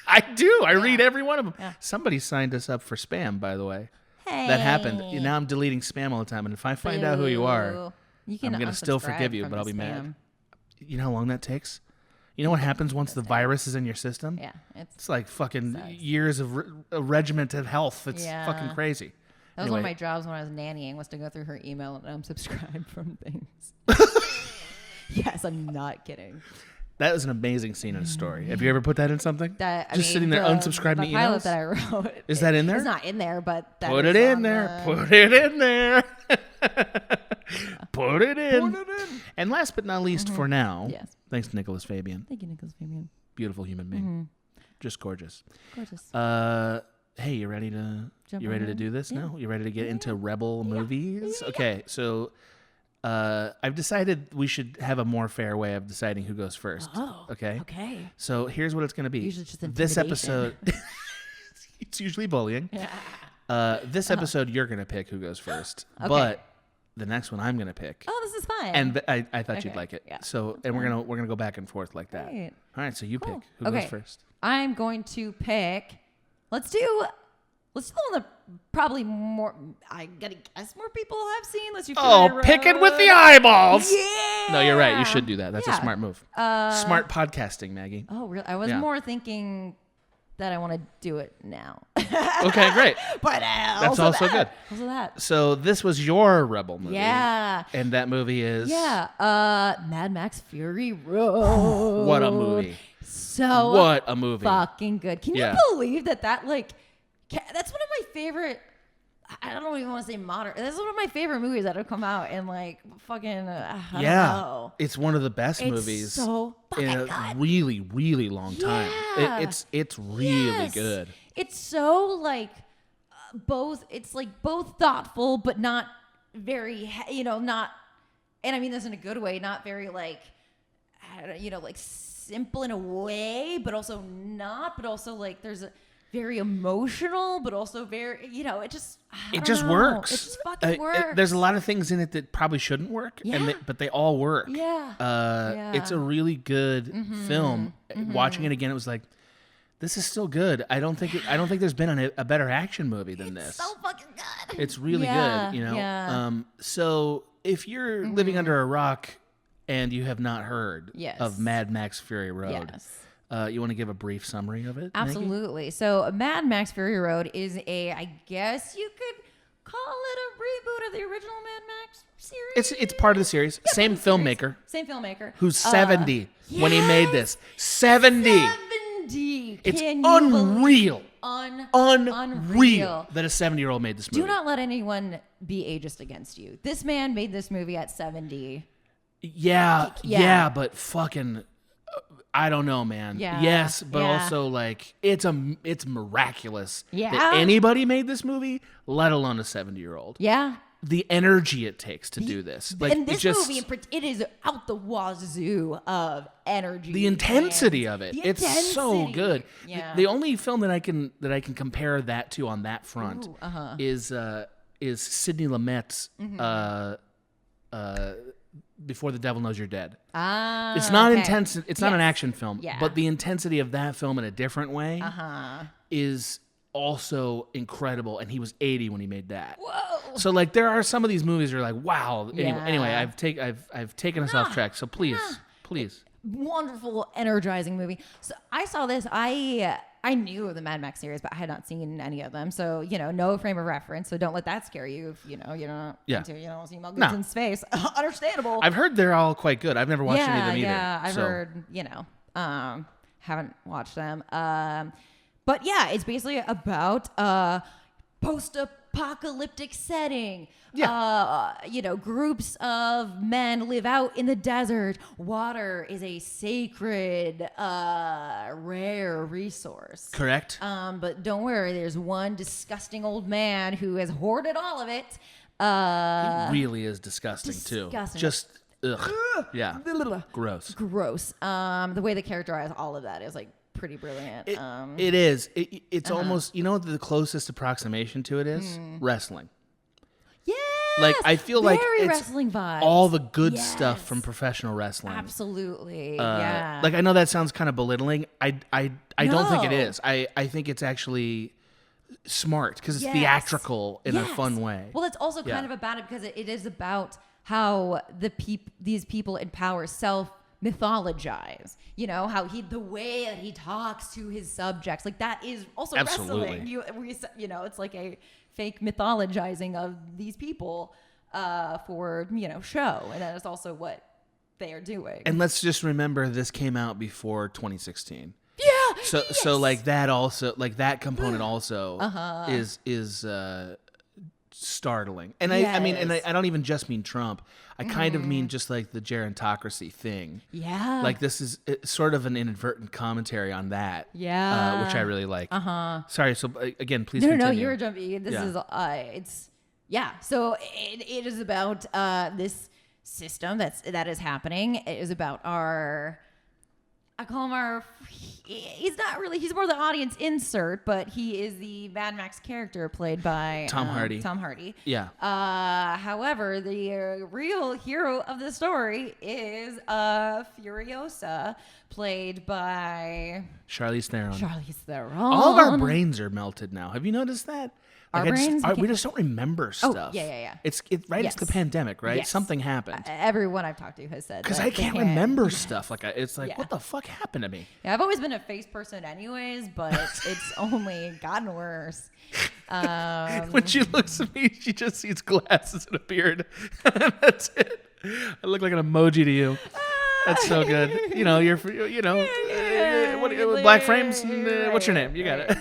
I do. I read every one of them. Yeah. Somebody signed us up for spam, by the way. Hey. That happened. Now I'm deleting spam all the time, and if I find out who you are, I'm going to still forgive you, but I'll be mad. You know how long that takes? You know what happens once the virus is in your system? Yeah. It's like fucking years of regimented health. It's fucking crazy. That was one of my jobs when I was nannying, was to go through her email and unsubscribe from things. Yes, I'm not kidding. That was an amazing scene in a story. Have you ever put that in something? Sitting there unsubscribing emails? The pilot that I wrote. Is that in there? It's not in there, but put it in there. Put it in there. Put it in. And last but not least for now, thanks to Nicholas Fabian. Thank you, Nicholas Fabian. Beautiful human being. Just gorgeous. Gorgeous. hey, you ready to do this now? You ready to get into Rebel movies? Yeah. Okay, so I've decided we should have a more fair way of deciding who goes first. Oh, Okay. Okay. So here's what it's going to be. Usually just this intimidation. episode, it's usually bullying. Yeah. This episode, you're going to pick who goes first, Okay. but the next one I'm going to pick. Oh, this is fun. And I thought you'd Okay, like it. yeah. So, and we're gonna go back and forth like that. Great. All right. So you Cool. pick who Okay. goes first. I'm going to pick. Let's do the one that probably more. I gotta guess more people have seen. Let's do. Oh, pick it with the eyeballs. Yeah. No, you're right. You should do that. That's a Yeah. smart move. Smart podcasting, Maggie. Oh, really? I was Yeah. more thinking that I want to do it now. Okay, great. But That's also good. Also that. So this was your Rebel movie. Yeah. And that movie is. Yeah. Mad Max Fury Road. What a movie. So What a movie. fucking good. Can Yeah. you believe that like that's one of my favorite. I don't even want to say modern. That's one of my favorite movies that have come out in like fucking. I don't know. It's one of the best It's movies so in fucking a good. really, really long time. Yeah. It's really Yes. good. It's so like both. It's like both thoughtful, but not very. Not. And I mean this in a good way. Not very like, like simple in a way, but also not. But also like there's a very emotional, but also very. It just. It just works. It just fucking works. There's a lot of things in it that probably shouldn't work, Yeah. but they all work. Yeah. It's a really good film. Watching it again, it was like, this is still good. I don't think there's been a better action movie than this. So fucking good. It's really Yeah, good. yeah. So if you're living under a rock and you have not heard Yes. of Mad Max Fury Road, Yes. You want to give a brief summary of it? Maggie? Absolutely. So Mad Max Fury Road is I guess you could call it a reboot of the original Mad Max series. It's part of the series. Same filmmaker Same filmmaker. who's 70 when he made this. 70. 70. It's Can you unreal. believe- Unreal that a 70-year-old made this movie. Do not let anyone be ageist against you. This man made this movie at 70. Yeah, but fucking, I don't know, man. Yeah, Yes, but yeah. also like it's miraculous Yeah. that anybody made this movie, let alone a 70-year-old. Yeah. The energy it takes to do this, like and this it's just movie, it is out the wazoo of energy. the intensity man. of it. The It's so intensity. good. Yeah. The only film that I can compare that to on that front Ooh, is Sidney Lumet's Before the Devil Knows You're Dead. Ah, It's not okay. intense. It's not an action film, Yeah. but the intensity of that film in a different way Uh-huh. is also incredible. And he was 80 when he made that. Whoa. So like there are some of these movies that are like, wow. Yeah. Anyway, I've taken us off track. So please. Wonderful, energizing movie. So I saw this. I knew of the Mad Max series, but I had not seen any of them. So, no frame of reference. So don't let that scare you if, you don't see Mel Gibson's face. Understandable. I've heard they're all quite good. I've never watched any of them either. Yeah, I've heard, haven't watched them. But yeah, it's basically about post-apocalyptic setting. Yeah. Groups of men live out in the desert. Water is a sacred, rare resource. Correct. But don't worry, there's one disgusting old man who has hoarded all of it. It really is disgusting too. disgusting. Just ugh. Yeah. Gross. Gross. The way they characterize all of that is like pretty brilliant. It is. It's almost, the closest approximation to it is wrestling. Yes, Like I feel like very it's wrestling vibes. all the good Yes. stuff from professional wrestling. Absolutely. Yeah. Like I know that sounds kind of belittling. I don't think it No. is. I think it's actually smart because it's Yes. theatrical in a Yes. fun way. Well, it's also Yeah. kind of about it because it is about how these people in power mythologize. How the way that he talks to his subjects, like that is also Absolutely. wrestling. It's like a fake mythologizing of these people for show, and that is also what they are doing. And let's just remember this came out before 2016. yeah. So like that also, like that component also is startling. And I mean, and Yes. I don't even just mean Trump. I kind of mean just like the gerontocracy thing. Yeah. Like this is sort of an inadvertent commentary on that. Yeah. Which I really like. Sorry. So again, please. No, continue. you were jumping. This is So it is about this system that is happening. It is about I call him he's not really, he's more the audience insert, but he is the Mad Max character played by Tom Hardy. Tom Hardy. Yeah. However, the real hero of the story is Furiosa, played by Charlize Theron. Charlize Theron. All of our brains are melted now. Have you noticed that? Our brains? We just don't remember stuff. Yeah. It's It's Yes. the pandemic, right? Yes. Something happened. Everyone I've talked to has said Because that I they can't remember stuff. Like it's like, Yeah. what the fuck happened to me? Yeah, I've always been a face person anyways, but it's only gotten worse. When she looks at me, she just sees glasses and a beard. That's it. I look like an emoji to you. That's so good. Black frames. What's your name? You got it.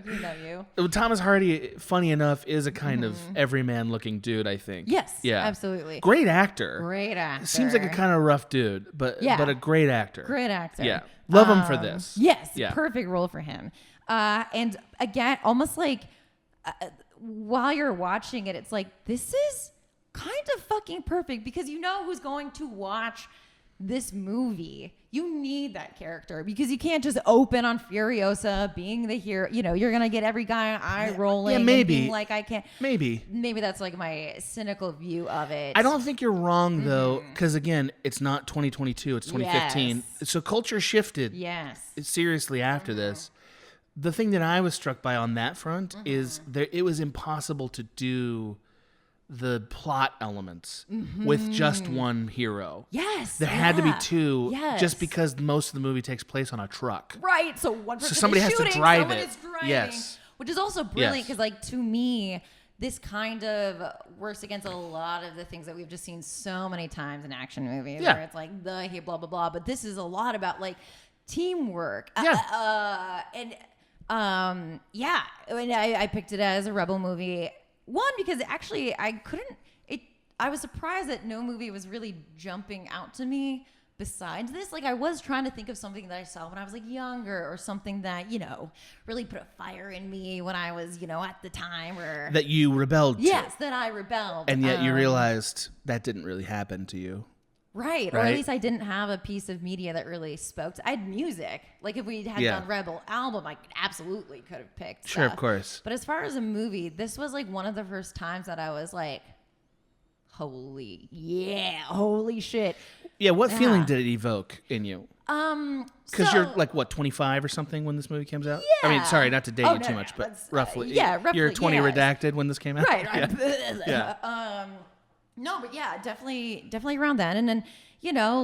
You know you. Thomas Hardy, funny enough, is a kind of everyman-looking dude. I think. Yes. Yeah. Absolutely. Great actor. Great actor. Seems like a kind of rough dude, but a great actor. Great actor. Yeah. Love him for this. Yes. Yeah. Perfect role for him. And again, almost like while you're watching it, it's like, this is kind of fucking perfect because you know who's going to watch this movie. You need that character because you can't just open on Furiosa being the hero. You know, you're going to get every guy eye rolling. Yeah, maybe. And being like, I can't. Maybe That's like my cynical view of it. I don't think you're wrong though, because again, it's not 2022; it's 2015. Yes. So culture shifted Yes. seriously after this. The thing that I was struck by on that front is it was impossible to do the plot elements with just one hero. Yes. There had to be two, Yes. just because most of the movie takes place on a truck. Right. So one person somebody is has to shooting, drive someone it. is driving, Yes. which is also brilliant Yes. because, like, to me, this kind of works against a lot of the things that we've just seen so many times in action movies, Yeah. where it's like the hey blah blah blah. But this is a lot about like teamwork. Yeah. And I picked it as a rebel movie. One, because actually I was surprised that no movie was really jumping out to me besides this. Like, I was trying to think of something that I saw when I was like younger, or something that, really put a fire in me when I was, at the time, or That you rebelled to. yes, that I rebelled. And yet you realized that didn't really happen to you. Right. Or at least I didn't have a piece of media that really spoke to. I had music. Like, if we had done Rebel album, I absolutely could have picked Sure, stuff. of course. But as far as a movie, this was like one of the first times that I was like, holy shit. Yeah, what feeling did it evoke in you? Because So- you're like, what, 25 or something when this movie comes out? I mean, sorry, not to date you too much, but That's, roughly. roughly. You're 20 yes. redacted when this came out? Right. Yeah. No, but yeah, definitely around then. And then,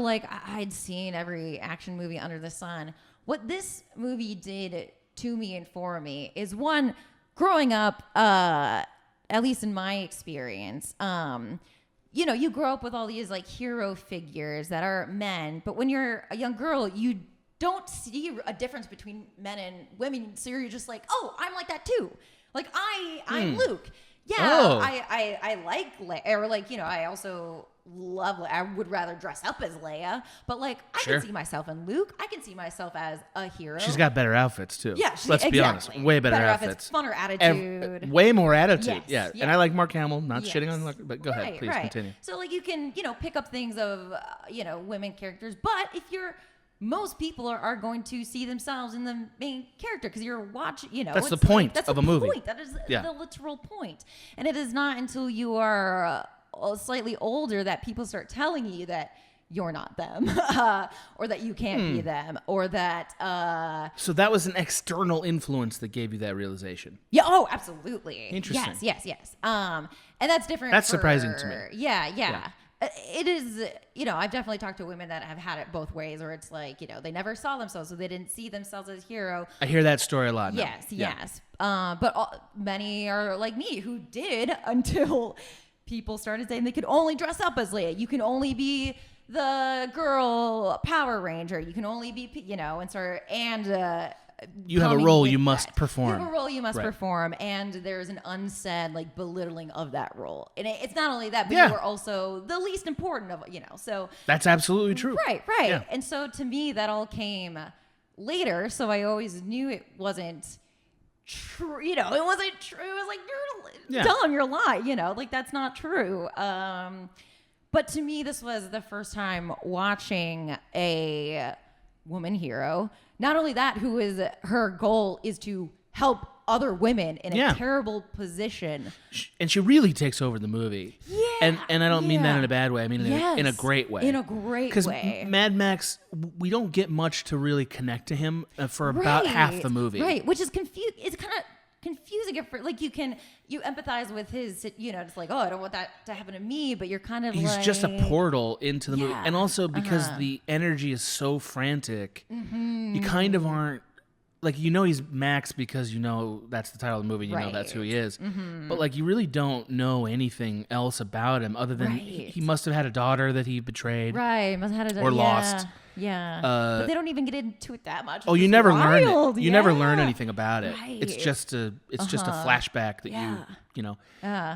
like, I'd seen every action movie under the sun. What this movie did to me and for me is, one, growing up, at least in my experience, you grow up with all these like hero figures that are men, but when you're a young girl, you don't see a difference between men and women. So you're just like, oh, I'm like that too. Like I'm Luke. Yeah, Oh. I like Leia, or like, I also love Leia. I would rather dress up as Leia, but like I Sure. can see myself in Luke. I can see myself as a hero. She's got better outfits, too. Yeah, Let's be honest. Way better outfits. Funner attitude. Way more attitude. Yes, Yeah. And I like Mark Hamill. Not Yes. shitting on, but go ahead. Please continue. So like you can, pick up things of, women characters, but if most people are going to see themselves in the main character because you're watching, That's the it's like- point that's of the a movie. Point. That is Yeah. the literal point. And it is not until you are slightly older that people start telling you that you're not them, or that you can't be them, or that... So that was an external influence that gave you that realization. Yeah. Oh, absolutely. Interesting. Yes. And that's different. That's surprising to me. Yeah. It is, I've definitely talked to women that have had it both ways, or it's like, they never saw themselves, so they didn't see themselves as hero. I hear that story a lot now. Yes. But many are like me who did until people started saying they could only dress up as Leia. You can only be the girl Power Ranger. You can only be, you have a role you must perform. You have a role you must perform, and there's an unsaid like belittling of that role. And it's not only that, but you are also the least important of So that's absolutely true. Right. Yeah. And so to me, that all came later. So I always knew it wasn't true. It wasn't true. It was like, you're dumb. You're lying. Like that's not true. But to me, this was the first time watching a woman hero. Not only that, her goal is to help other women in a terrible position. And she really takes over the movie. Yeah. And I don't mean that in a bad way. I mean in a great way. In a great way. Because Mad Max, we don't get much to really connect to him for about half the movie. Right, which is confused. It's kind of confusing like you empathize with his it's like, oh, I don't want that to happen to me, but you're kind of he's just a portal into the movie. And also because the energy is so frantic, you kind of aren't like, he's Max because that's the title of the movie, and that's who he is. But like you really don't know anything else about him other than he must have had a daughter that he betrayed. Right, must have had a daughter. Or lost. Yeah. But they don't even get into it that much. Oh, you never learn it. You never learn anything about it. Right. It's just a flashback that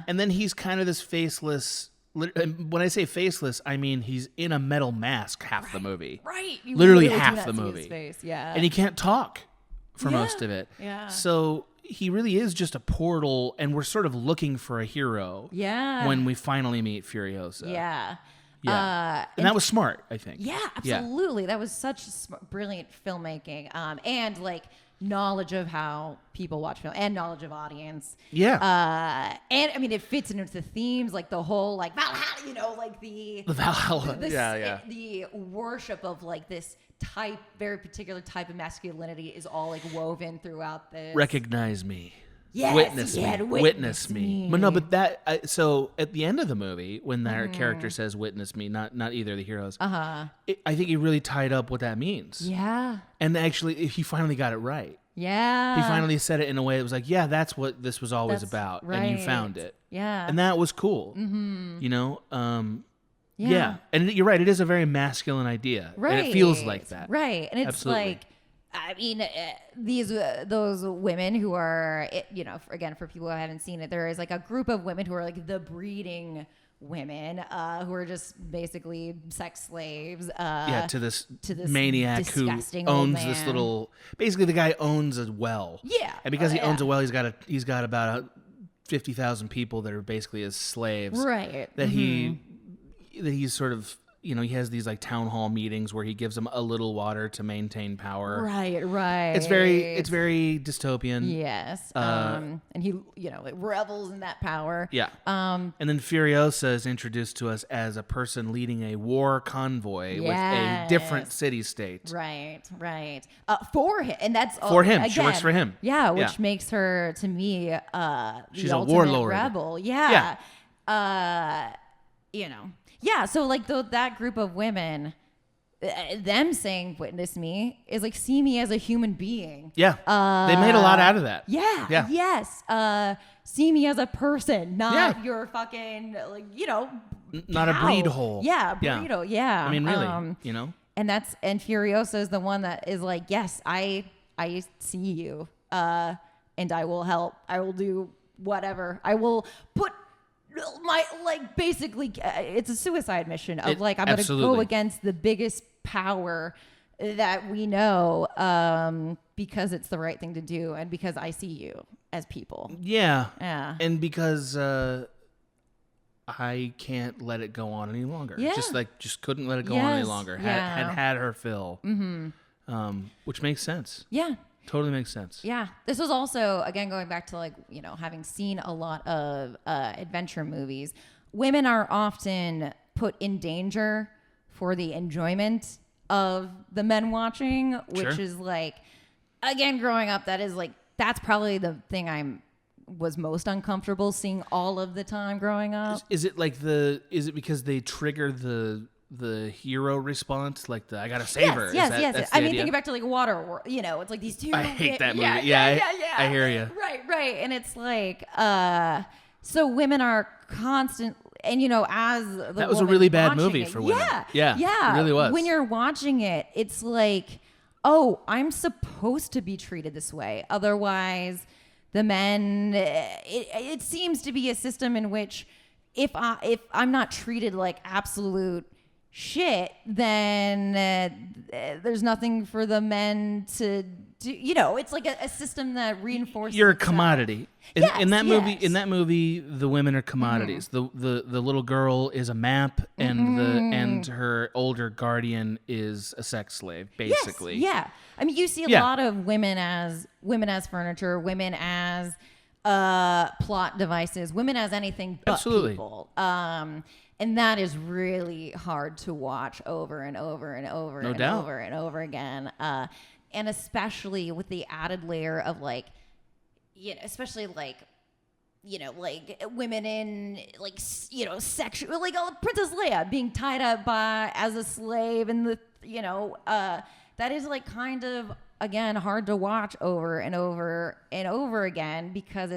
And then he's kind of this faceless. When I say faceless, I mean he's in a metal mask half the movie. Right. You literally half the movie. His face. Yeah. And he can't talk for most of it. Yeah. So he really is just a portal, and we're sort of looking for a hero. Yeah. When we finally meet Furiosa. Yeah. Yeah. And that was smart, I think. Yeah, absolutely. That was such brilliant filmmaking, and like knowledge of how people watch film and knowledge of audience. Yeah. And I mean, it fits into the themes, like the whole like Valhalla, like the Valhalla. The worship of like this very particular type of masculinity is all like woven throughout this. Recognize me. Yes, witness me. But no, but so at the end of the movie, when their character says "witness me," not either of the heroes, I think he really tied up what that means. Yeah. And actually, he finally got it right. Yeah. He finally said it in a way that was like, yeah, that's what this was always about, right. and you found it. Yeah. And that was cool. Yeah. And you're right. It is a very masculine idea. Right. And it feels like that. Right. And it's Absolutely. like, I mean, those women who are, again, for people who haven't seen it, there is like a group of women who are like the breeding women who are just basically sex slaves. To this maniac who owns this little. Basically, the guy owns a well. Yeah. And because he owns a well, he's got about 50,000 people that are basically his slaves. Right. That he's sort of. He has these like town hall meetings where he gives them a little water to maintain power. Right. It's very dystopian. Yes. And he, revels in that power. Yeah. And then Furiosa is introduced to us as a person leading a war convoy with a different city-state. Right. For him, and that's for him. Again, she works for him. Yeah, which makes her to me she's the a ultimate warlord. Rebel. Yeah. Yeah, so like that group of women, them saying "witness me" is like see me as a human being. Yeah, they made a lot out of that. Yeah. Yes. See me as a person, not your fucking not a breed hole. Yeah, breed hole. Yeah. I mean, really, And Furiosa is the one that is like, yes, I see you, and I will help. I will do whatever. I will put. Basically, it's a suicide mission of I'm going to go against the biggest power that we know because it's the right thing to do and because I see you as people. Yeah. Yeah. And because I can't let it go on any longer. Yeah. Just couldn't let it go on any longer. Had her fill. Which makes sense. Yeah. Totally makes sense. Yeah. This was also, again, going back to having seen a lot of adventure movies, women are often put in danger for the enjoyment of the men watching, which is like, again, growing up, that's probably the thing was most uncomfortable seeing all of the time growing up. Is it because they trigger the hero response, like I gotta save her? Yes. I mean, thinking back to Water, it's like these two. I hate that movie. I hear you. Right. And it's like, so women are constant, and as that was a really bad movie for women. Yeah, it really was. When you're watching it, it's like, oh, I'm supposed to be treated this way. Otherwise, the men, it seems to be a system in which if I'm not treated like absolute shit, then there's nothing for the men to do. It's like a system that reinforces. You're a itself. commodity. Yes, in that movie, yes. in that movie, the women are commodities. The little girl is a map, and and her older guardian is a sex slave, basically. Yes, yeah. I mean, you see a lot of women as furniture, women as plot devices, women as anything but people. And that is really hard to watch over and over and over and over and over again. And especially with the added layer of especially like women in sexual, like Princess Leia being tied up as a slave, and that is kind of, again, hard to watch over and over and over again because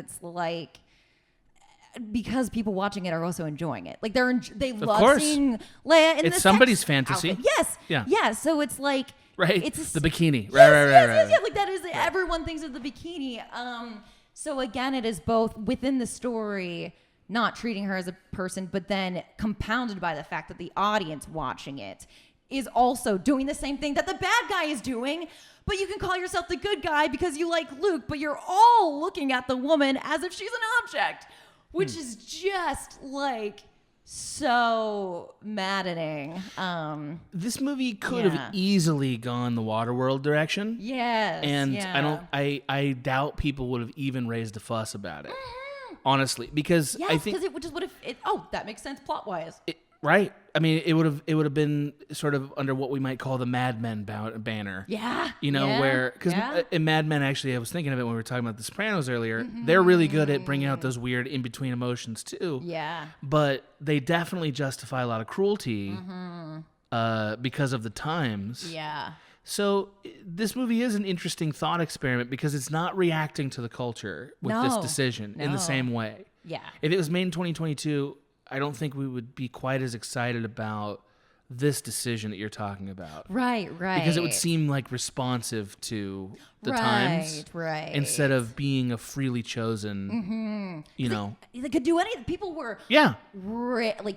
people watching it are also enjoying it. Like they love seeing Leia in it's the somebody's sex fantasy. outfit. Yes. Yeah. So it's like it's the bikini. Right. Like that is everyone thinks of the bikini. So again, it is both within the story, not treating her as a person, but then compounded by the fact that the audience watching it is also doing the same thing that the bad guy is doing. But you can call yourself the good guy because you like Luke, but you're all looking at the woman as if she's an object. Which is just so maddening. This movie could have easily gone the Waterworld direction. Yes. And I doubt people would have even raised a fuss about it. Honestly, because I think because it just would have. That makes sense plot wise. Right. I mean, it would have been sort of under what we might call the Mad Men banner. Yeah. Where because in Mad Men, actually, I was thinking of it when we were talking about The Sopranos earlier. They're really good at bringing out those weird in between emotions too. Yeah. But they definitely justify a lot of cruelty because of the times. Yeah. So this movie is an interesting thought experiment because it's not reacting to the culture with this decision in the same way. Yeah. If it was made in 2022. I don't think we would be quite as excited about this decision that you're talking about. Right. Because it would seem like responsive to the times. Right. Instead of being a freely chosen, They could do anything. People were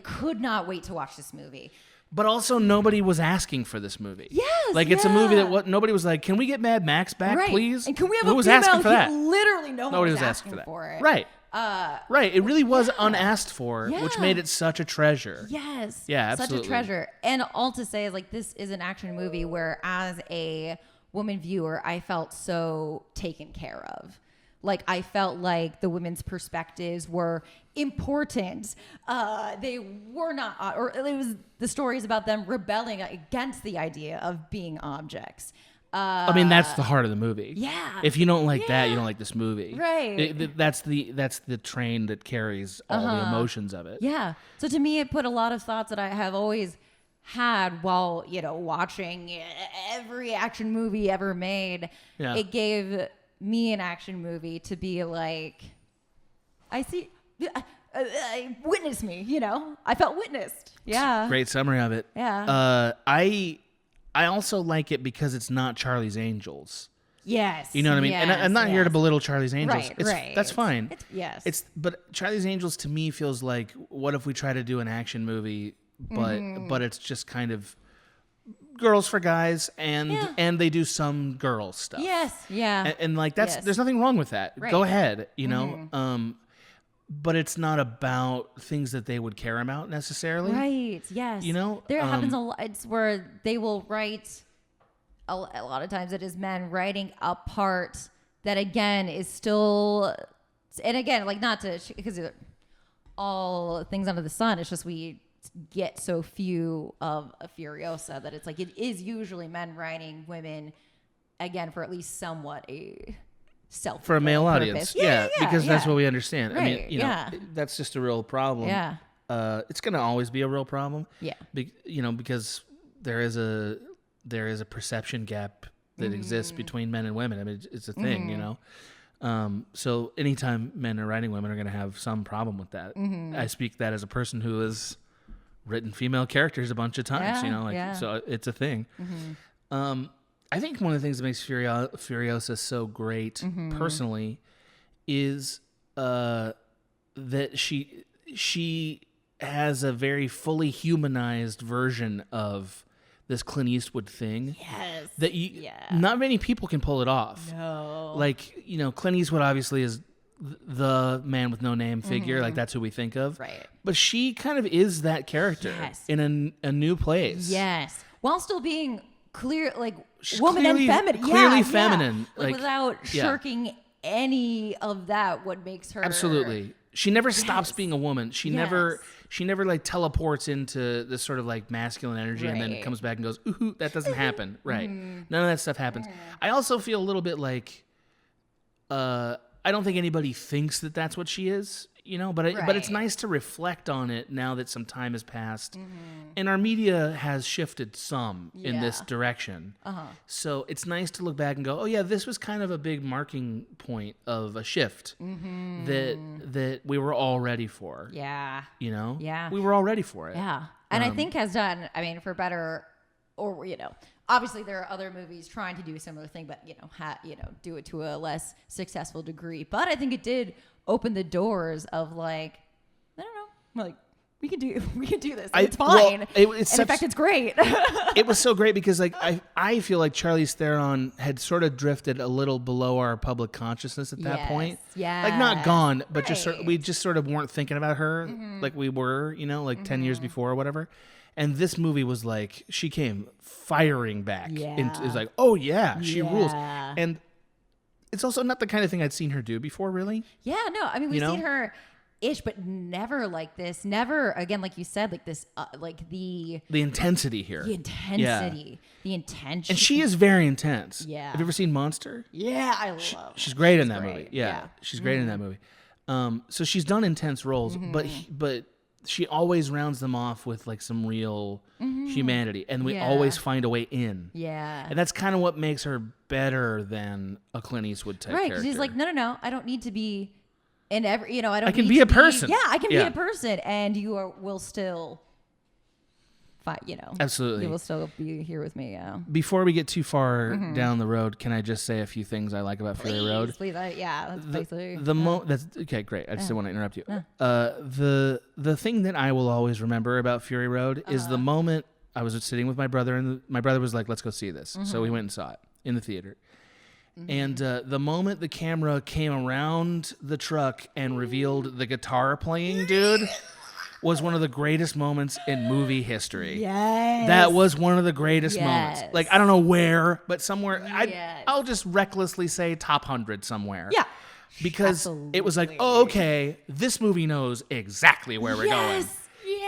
could not wait to watch this movie. But also nobody was asking for this movie. Yes. It's a movie that nobody was like, can we get Mad Max back, please? And can we have Who a was female? asking for that? Literally nobody was asking for it. Right. Right. It really was unasked for, which made it such a treasure. Yes. Yeah, absolutely. Such a treasure. And all to say is this is an action movie where as a woman viewer, I felt so taken care of. I felt like the women's perspectives were important. They were not, or it was the stories about them rebelling against the idea of being objects. I mean, that's the heart of the movie. Yeah. If you don't like that, you don't like this movie. Right. That's the train that carries all the emotions of it. Yeah. So to me, it put a lot of thoughts that I have always had while, watching every action movie ever made. Yeah. It gave me an action movie to be like, I see, witness me, I felt witnessed. Yeah. Great summary of it. Yeah. I also like it because it's not Charlie's Angels. Yes. You know what I mean? Yes, and I'm not here to belittle Charlie's Angels. Right. That's fine. But Charlie's Angels to me feels like, what if we try to do an action movie, but it's just kind of girls for guys and they do some girl stuff. Yes. Yeah. And there's nothing wrong with that. Right. Go ahead, but it's not about things that they would care about necessarily. Right. Yes. There happens a lot. It's where they will write a lot of times it is men writing a part that again is still, and again, not to, because all things under the sun, it's just we get so few of a Furiosa that it's it is usually men writing women again for at least somewhat a self for a male purpose. Audience. Yeah, because that's what we understand. Right. I mean, that's just a real problem. Yeah. It's going to always be a real problem. Yeah. Because there is a perception gap that exists between men and women. I mean, it's a thing, So anytime men are writing women are going to have some problem with that. I speak that as a person who has written female characters a bunch of times, so it's a thing. I think one of the things that makes Furiosa so great, personally, is that she has a very fully humanized version of this Clint Eastwood thing. Yes. That not many people can pull it off. No. Like, Clint Eastwood obviously is the man with no name figure. Like, that's who we think of. Right. But she kind of is that character in a new place. Yes. While still being clear, like, She's woman and feminine. Clearly feminine. Like, without shirking any of that, what makes her... Absolutely. She never stops being a woman. She never like teleports into this sort of like masculine energy and then comes back and goes, ooh, that doesn't happen. Right. None of that stuff happens. I also feel a little bit like, I don't think anybody thinks that that's what she is, but it's nice to reflect on it now that some time has passed. And our media has shifted some in this direction. So it's nice to look back and go, oh yeah, this was kind of a big marking point of a shift that we were all ready for. Yeah. Yeah. We were all ready for it. Yeah. And I think has done, for better or, obviously there are other movies trying to do a similar thing, but, do it to a less successful degree. But I think it did open the doors of like, I don't know, like, we can do this. It's fine. Well, in fact, it's great. It was so great because like I feel like Charlize Theron had sort of drifted a little below our public consciousness at that point. Yeah. Like not gone, but we just sort of weren't thinking about her like we were, 10 years before or whatever. And this movie was like, she came firing back. It was like, oh yeah, she rules. And it's also not the kind of thing I'd seen her do before, really. Yeah, no. We've seen her ish, but never like this. Never, again, like you said, like this, like the intensity here. The intensity. The intention. And she is very intense. Yeah. Have you ever seen Monster? Yeah, I love her. She's great in that movie. Yeah. She's great in that movie. So she's done intense roles, but she always rounds them off with like some real humanity, and we always find a way in. Yeah. And that's kind of what makes her better than a Clint Eastwood type character. Right, she's like, no, I don't need to be in every, I can be a person. I can be a person, and you will still fight, Absolutely. You will still be here with me, Before we get too far down the road, can I just say a few things I like about Fury Road? Please, that's basically... That's okay, great. I just didn't want to interrupt you. The thing that I will always remember about Fury Road is the moment I was sitting with my brother, and my brother was like, let's go see this. So we went and saw it in the theater. And the moment the camera came around the truck and revealed the guitar playing dude was one of the greatest moments in movie history. Yes. That was one of the greatest moments. Like, I don't know where, but somewhere. Yes. I'll just recklessly say top 100 somewhere. Yeah. Because it was like, oh, okay, this movie knows exactly where we're going.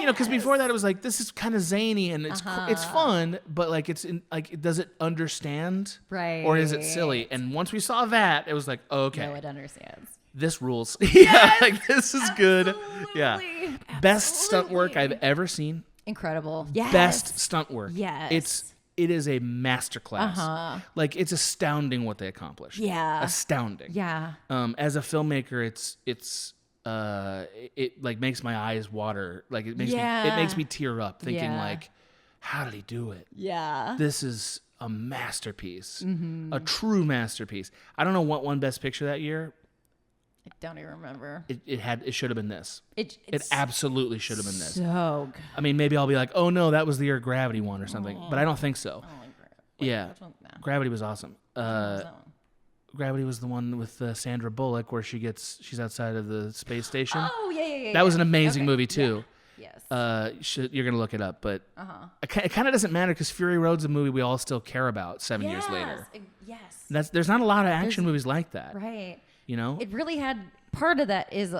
Because before that it was like, this is kind of zany and it's fun, but like does it understand? Right. Or is it silly? And once we saw that, it was like, oh, okay. No, it understands. This rules. Yes, like this is good. Absolutely. Yeah. Absolutely. Best stunt work I've ever seen. Incredible. Yes. Best stunt work. Yes. It is a masterclass. Like, it's astounding what they accomplished. Yeah. Astounding. Yeah. As a filmmaker, it like makes my eyes water. Like it makes me tear up thinking like, how did he do it? Yeah. This is a masterpiece. A true masterpiece. I don't know what won Best Picture that year. I don't even remember. It should have been this. It It's absolutely should have been this. So good. I mean, maybe I'll be like, oh no, that was the year Gravity won or something, but I don't think so. Yeah, Gravity was awesome. Gravity was the one with Sandra Bullock where she's outside of the space station. Oh yeah. That was an amazing movie too. Yeah. Yes. You're gonna look it up, but it kind of doesn't matter because Fury Road's a movie we all still care about 7 years later. Yes. There's not a lot of action movies like that. Right. It really had, part of that is,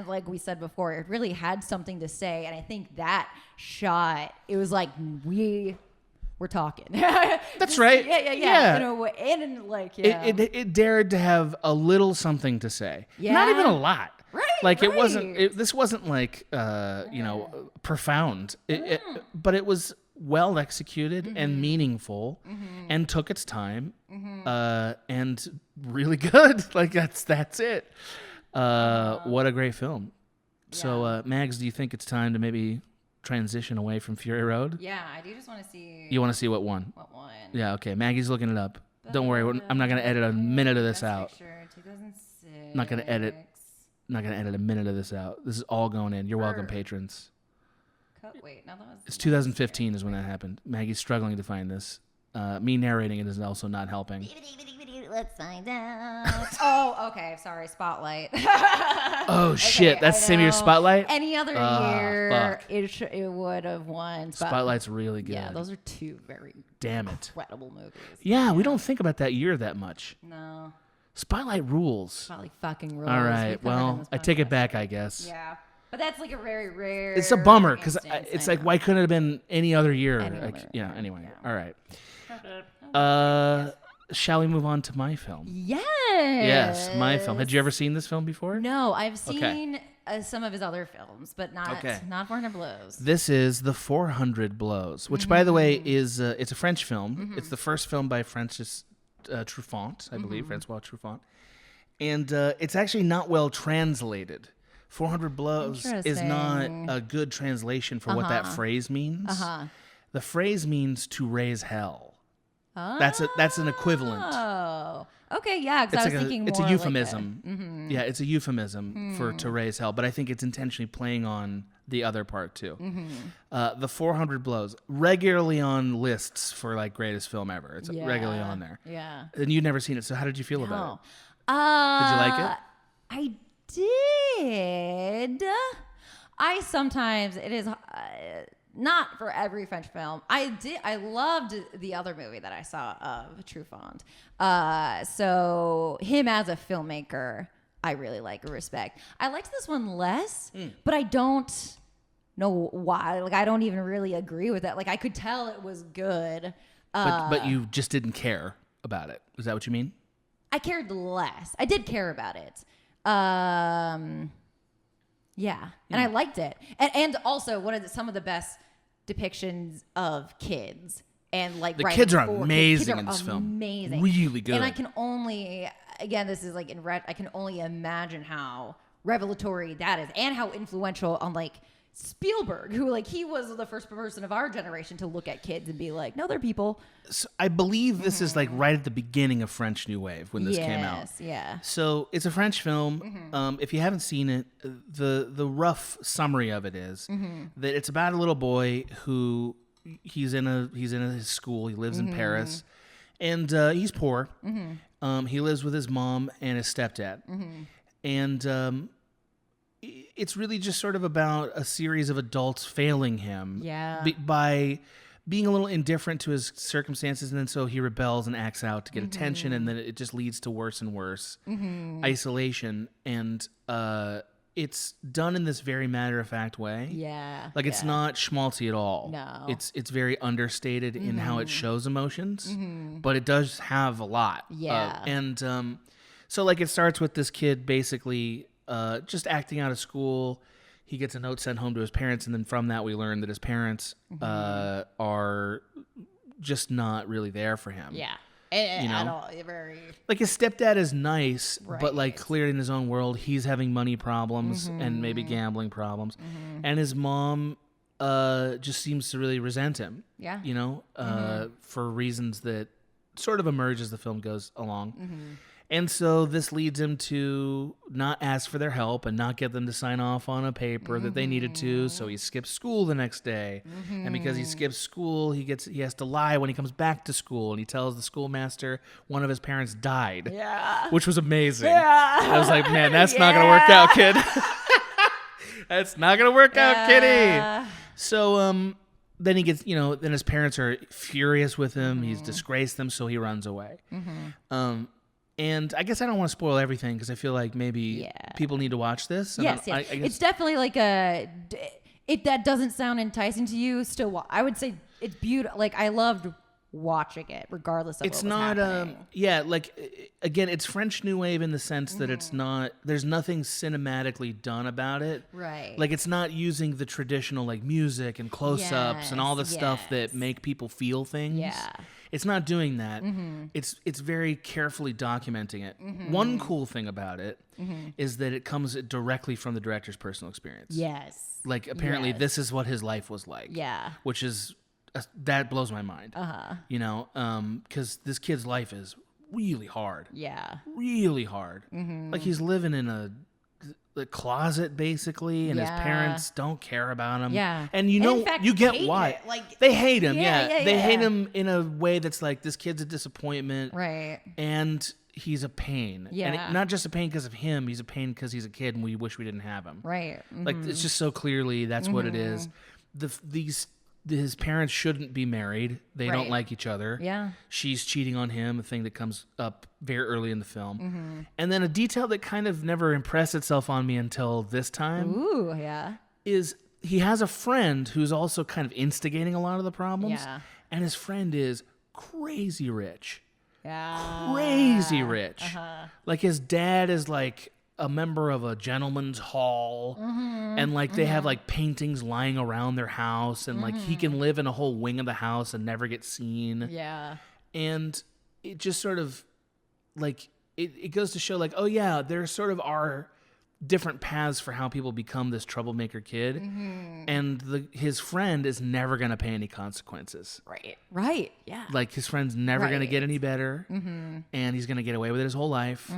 like we said before, it really had something to say, and I think that shot, it was like we're talking. That's right. Yeah. And like, it dared to have a little something to say. Yeah. Not even a lot. Right. Like right. This wasn't like profound. But it was well executed and meaningful and took its time and really good. Like that's it. What a great film. So Mags, do you think it's time to maybe transition away from Fury Road? Yeah, I do just want to see. You want to see what one? What one? Yeah, okay. Maggie's looking it up. Don't worry, I'm not going to edit a minute of this out. Picture, 2006. Not going to edit a minute of this out. This is all going in. You're welcome, patrons. Wait, no, that was... It's 2015 is when that happened. Maggie's struggling to find this. Me narrating it is also not helping. Let's find out. Oh, okay. Sorry, Spotlight. Oh, shit. Okay, That's the same year Spotlight? Any other year, it would have won. Spotlight's really good. Yeah, those are two very incredible movies. Yeah, we don't think about that year that much. No. Spotlight rules. Spotlight fucking rules. All right. Well, I take it back, I guess. Yeah. But that's like a very rare... It's a bummer because it's like, why couldn't it have been any other year? Anyway. All right. Shall we move on to my film? Yes. Yes, my film. Had you ever seen this film before? No, I've seen some of his other films, but not 400 Blows. This is The 400 Blows, which, by the way, is it's a French film. It's the first film by Francis Truffaut, I believe, Francois Truffaut. And it's actually not well translated. 400 Blows is not a good translation for what that phrase means. The phrase means to raise hell. That's an equivalent. Oh, okay, yeah. Because I was thinking more it's a euphemism. Like Yeah, it's a euphemism for to raise hell, but I think it's intentionally playing on the other part too. The 400 Blows, regularly on lists for like greatest film ever. It's regularly on there. Yeah. And you'd never seen it, so how did you feel about it? Did you like it? I did. I sometimes it is. Not for every French film. I loved the other movie that I saw of Truffaut. So him as a filmmaker, I really like and respect. I liked this one less, but I don't know why. Like I don't even really agree with that. Like I could tell it was good. But you just didn't care about it. Is that what you mean? I cared less. I did care about it. Yeah, and I liked it, and also some of the best depictions of kids and like the kids are amazing in this film. Amazing, really good. And I can only, again, this is like I can only imagine how revelatory that is, and how influential on like Spielberg, who like he was the first person of our generation to look at kids and be like, no, they're people. So I believe this is like right at the beginning of French New Wave when this came out. Yeah. So it's a French film. If you haven't seen it, the rough summary of it is that it's about a little boy who he's in his school. He lives in Paris, and he's poor. He lives with his mom and his stepdad, and it's really just sort of about a series of adults failing him by being a little indifferent to his circumstances, and then so he rebels and acts out to get attention, and then it just leads to worse and worse isolation, and it's done in this very matter-of-fact way. Like it's not schmaltzy at all. No. It's very understated in how it shows emotions, but it does have a lot. So like it starts with this kid basically just acting out of school. He gets a note sent home to his parents, and then from that we learn that his parents are just not really there for him. At all. Very... Like his stepdad is nice, but like clearly in his own world, he's having money problems and maybe gambling problems, and his mom just seems to really resent him. For reasons that sort of emerge as the film goes along. And so this leads him to not ask for their help and not get them to sign off on a paper that they needed to. So he skips school the next day. And because he skips school, he has to lie when he comes back to school. And he tells the schoolmaster one of his parents died. Which was amazing. I was like, man, that's not going to work out, kid. That's not going to work out, kitty. So then he gets, then his parents are furious with him. He's disgraced them, so he runs away. And I guess I don't want to spoil everything because I feel like maybe people need to watch this. Yes. I guess it's definitely like if that doesn't sound enticing to you, still I would say it's beautiful. Like I loved watching it regardless of it's what was not happening. like again, it's French New Wave in the sense that it's not, there's nothing cinematically done about it, right? Like it's not using the traditional like music and close-ups and all the stuff that make people feel things. It's not doing that. It's very carefully documenting it. One cool thing about it is that it comes directly from the director's personal experience. Yes. Like, apparently this is what his life was like. Yeah. Which is, that blows my mind. You know, because this kid's life is really hard. Yeah. Really hard. Like, he's living in a closet, basically, and his parents don't care about him. Yeah. And you know, in fact, you get hate why. it. Like, they hate him, They hate yeah. him in a way that's like, this kid's a disappointment. Right. And he's a pain. Yeah. And not just a pain because of him, he's a pain because he's a kid and we wish we didn't have him. Right. Like, it's just so clearly that's what it is. His parents shouldn't be married. They don't like each other. Yeah. She's cheating on him, a thing that comes up very early in the film. And then a detail that kind of never impressed itself on me until this time Ooh, yeah. is he has a friend who's also kind of instigating a lot of the problems. Yeah. And his friend is crazy rich. Yeah. Crazy rich. Like, his dad is like a member of a gentleman's hall, and like they have like paintings lying around their house, and like he can live in a whole wing of the house and never get seen. Yeah. And it just sort of like it goes to show, like, oh yeah, there sort of are different paths for how people become this troublemaker kid, and his friend is never going to pay any consequences. Right. Yeah. Like, his friend's never going to get any better, and he's going to get away with it his whole life.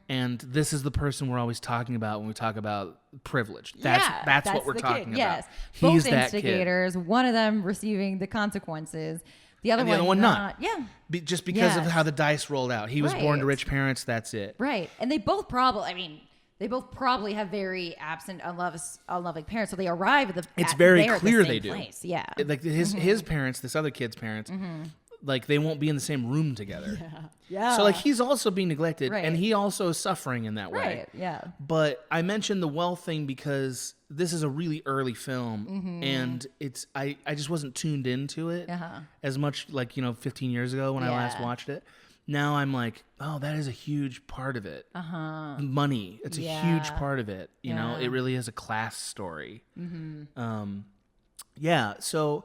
And this is the person we're always talking about when we talk about privilege. That's what we're talking about. Yes. He's Both that instigators, one of them receiving the consequences, the other one not. Yeah. Just because of how the dice rolled out. He was born to Right. rich parents, that's it. Right. And they both probably have very absent, unloving parents, so they arrive at the. It's very the clear same they do. place. Yeah. Like, his parents, this other kid's parents, like, they won't be in the same room together. Yeah. So like, he's also being neglected, Right. and he also is suffering in that way. Right. Yeah. But I mentioned the wealth thing because this is a really early film, and I just wasn't tuned into it as much, like, 15 years ago when I last watched it. Now I'm like, oh, that is a huge part of it. Money, it's a huge part of it. You know, it really is a class story. So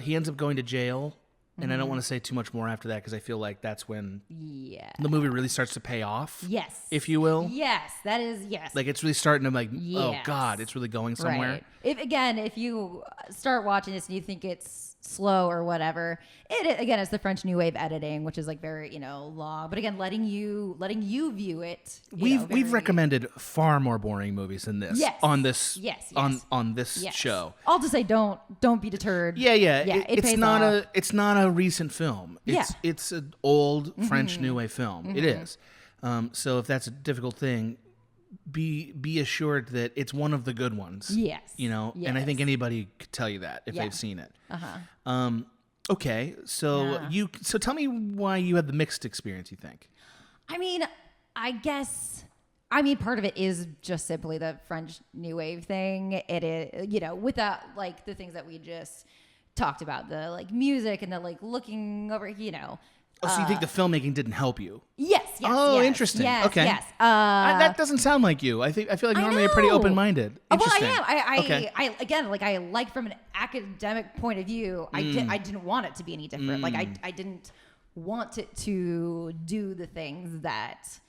he ends up going to jail. And I don't want to say too much more after that because I feel like that's when the movie really starts to pay off. Yes. If you will. Yes, that is, yes. Like, it's really starting to, like, oh, Yes. God, it's really going somewhere. Right. If you start watching this and you think it's slow or whatever, it's the French New Wave editing, which is like very, long. But again, letting you view it. We've recommended far more boring movies than this on this on this show. I'll just say don't be deterred. Yeah. It It's pays not off. it's not a recent film. It's an old French New Wave film. It is. So if that's a difficult thing, be assured that it's one of the good ones. Yes. And I think anybody could tell you that if they've seen it. Okay, so tell me why you had the mixed experience, you think? I mean, part of it is just simply the French New Wave thing. It is, without like the things that we just talked about, the like music and the like looking over, Oh, so you think the filmmaking didn't help you? Yes. Oh, interesting. Yes, okay. Yes. That doesn't sound like you. I feel like normally you're pretty open-minded. Interesting. Well, I am. Okay. I like from an academic point of view, I didn't want it to be any different. Like I didn't want it to do the things that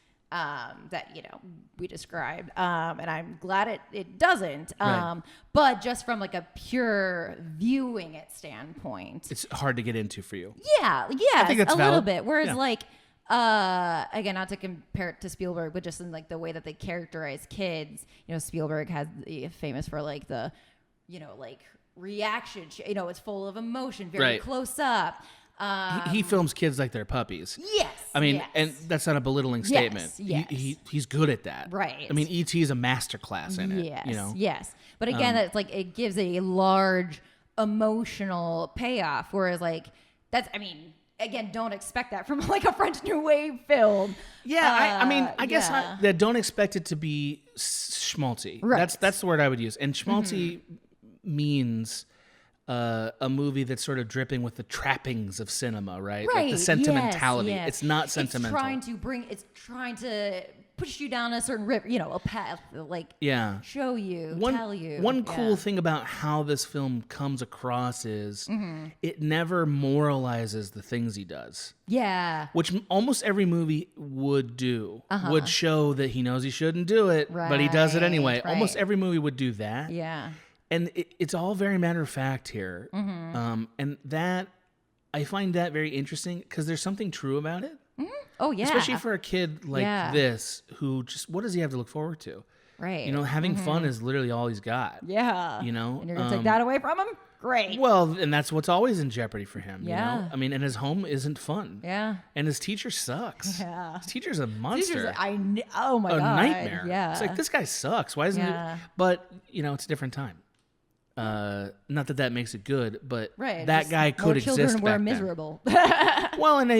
we described, and I'm glad it doesn't. Right. But just from like a pure viewing it standpoint, It's hard to get into for you. yeah, I think that's a valid. little bit. Whereas Yeah. like, again, not to compare it to Spielberg, but just in like the way that they characterize kids. Spielberg has famous for like the, like reaction. It's full of emotion, very Right. close up. He films kids like they're puppies. Yes. I mean, yes. and that's not a belittling statement. Yes. He's good at that. Right. I mean, E.T. is a master class in it. Yes. Yes. But again, it's like it gives a large emotional payoff. Whereas like again, don't expect that from like a French New Wave film. Yeah, I guess that don't expect it to be schmaltzy. Right. That's the word I would use. And schmaltzy means a movie that's sort of dripping with the trappings of cinema, right? Like the sentimentality. Yes. It's not sentimental. It's trying to push you down a certain river, a path, like show you, tell you. One cool thing about how this film comes across is it never moralizes the things he does. Yeah. Which almost every movie would do. Would show that he knows he shouldn't do it, but he does it anyway. Right. Almost every movie would do that. Yeah. And it's all very matter of fact here. And that, I find that very interesting because there's something true about it. Oh, yeah. Especially for a kid like this who just, what does he have to look forward to? Right. Having fun is literally all he's got. Yeah. And you're going to take that away from him? Great. Well, and that's what's always in jeopardy for him. Yeah. I mean, and his home isn't fun. Yeah. And his teacher sucks. Yeah. His teacher's a monster. Oh my God. A nightmare. Yeah. It's like, this guy sucks. Why isn't he? But, it's a different time. Not that makes it good, but that guy could exist back then. Children were miserable. Well, and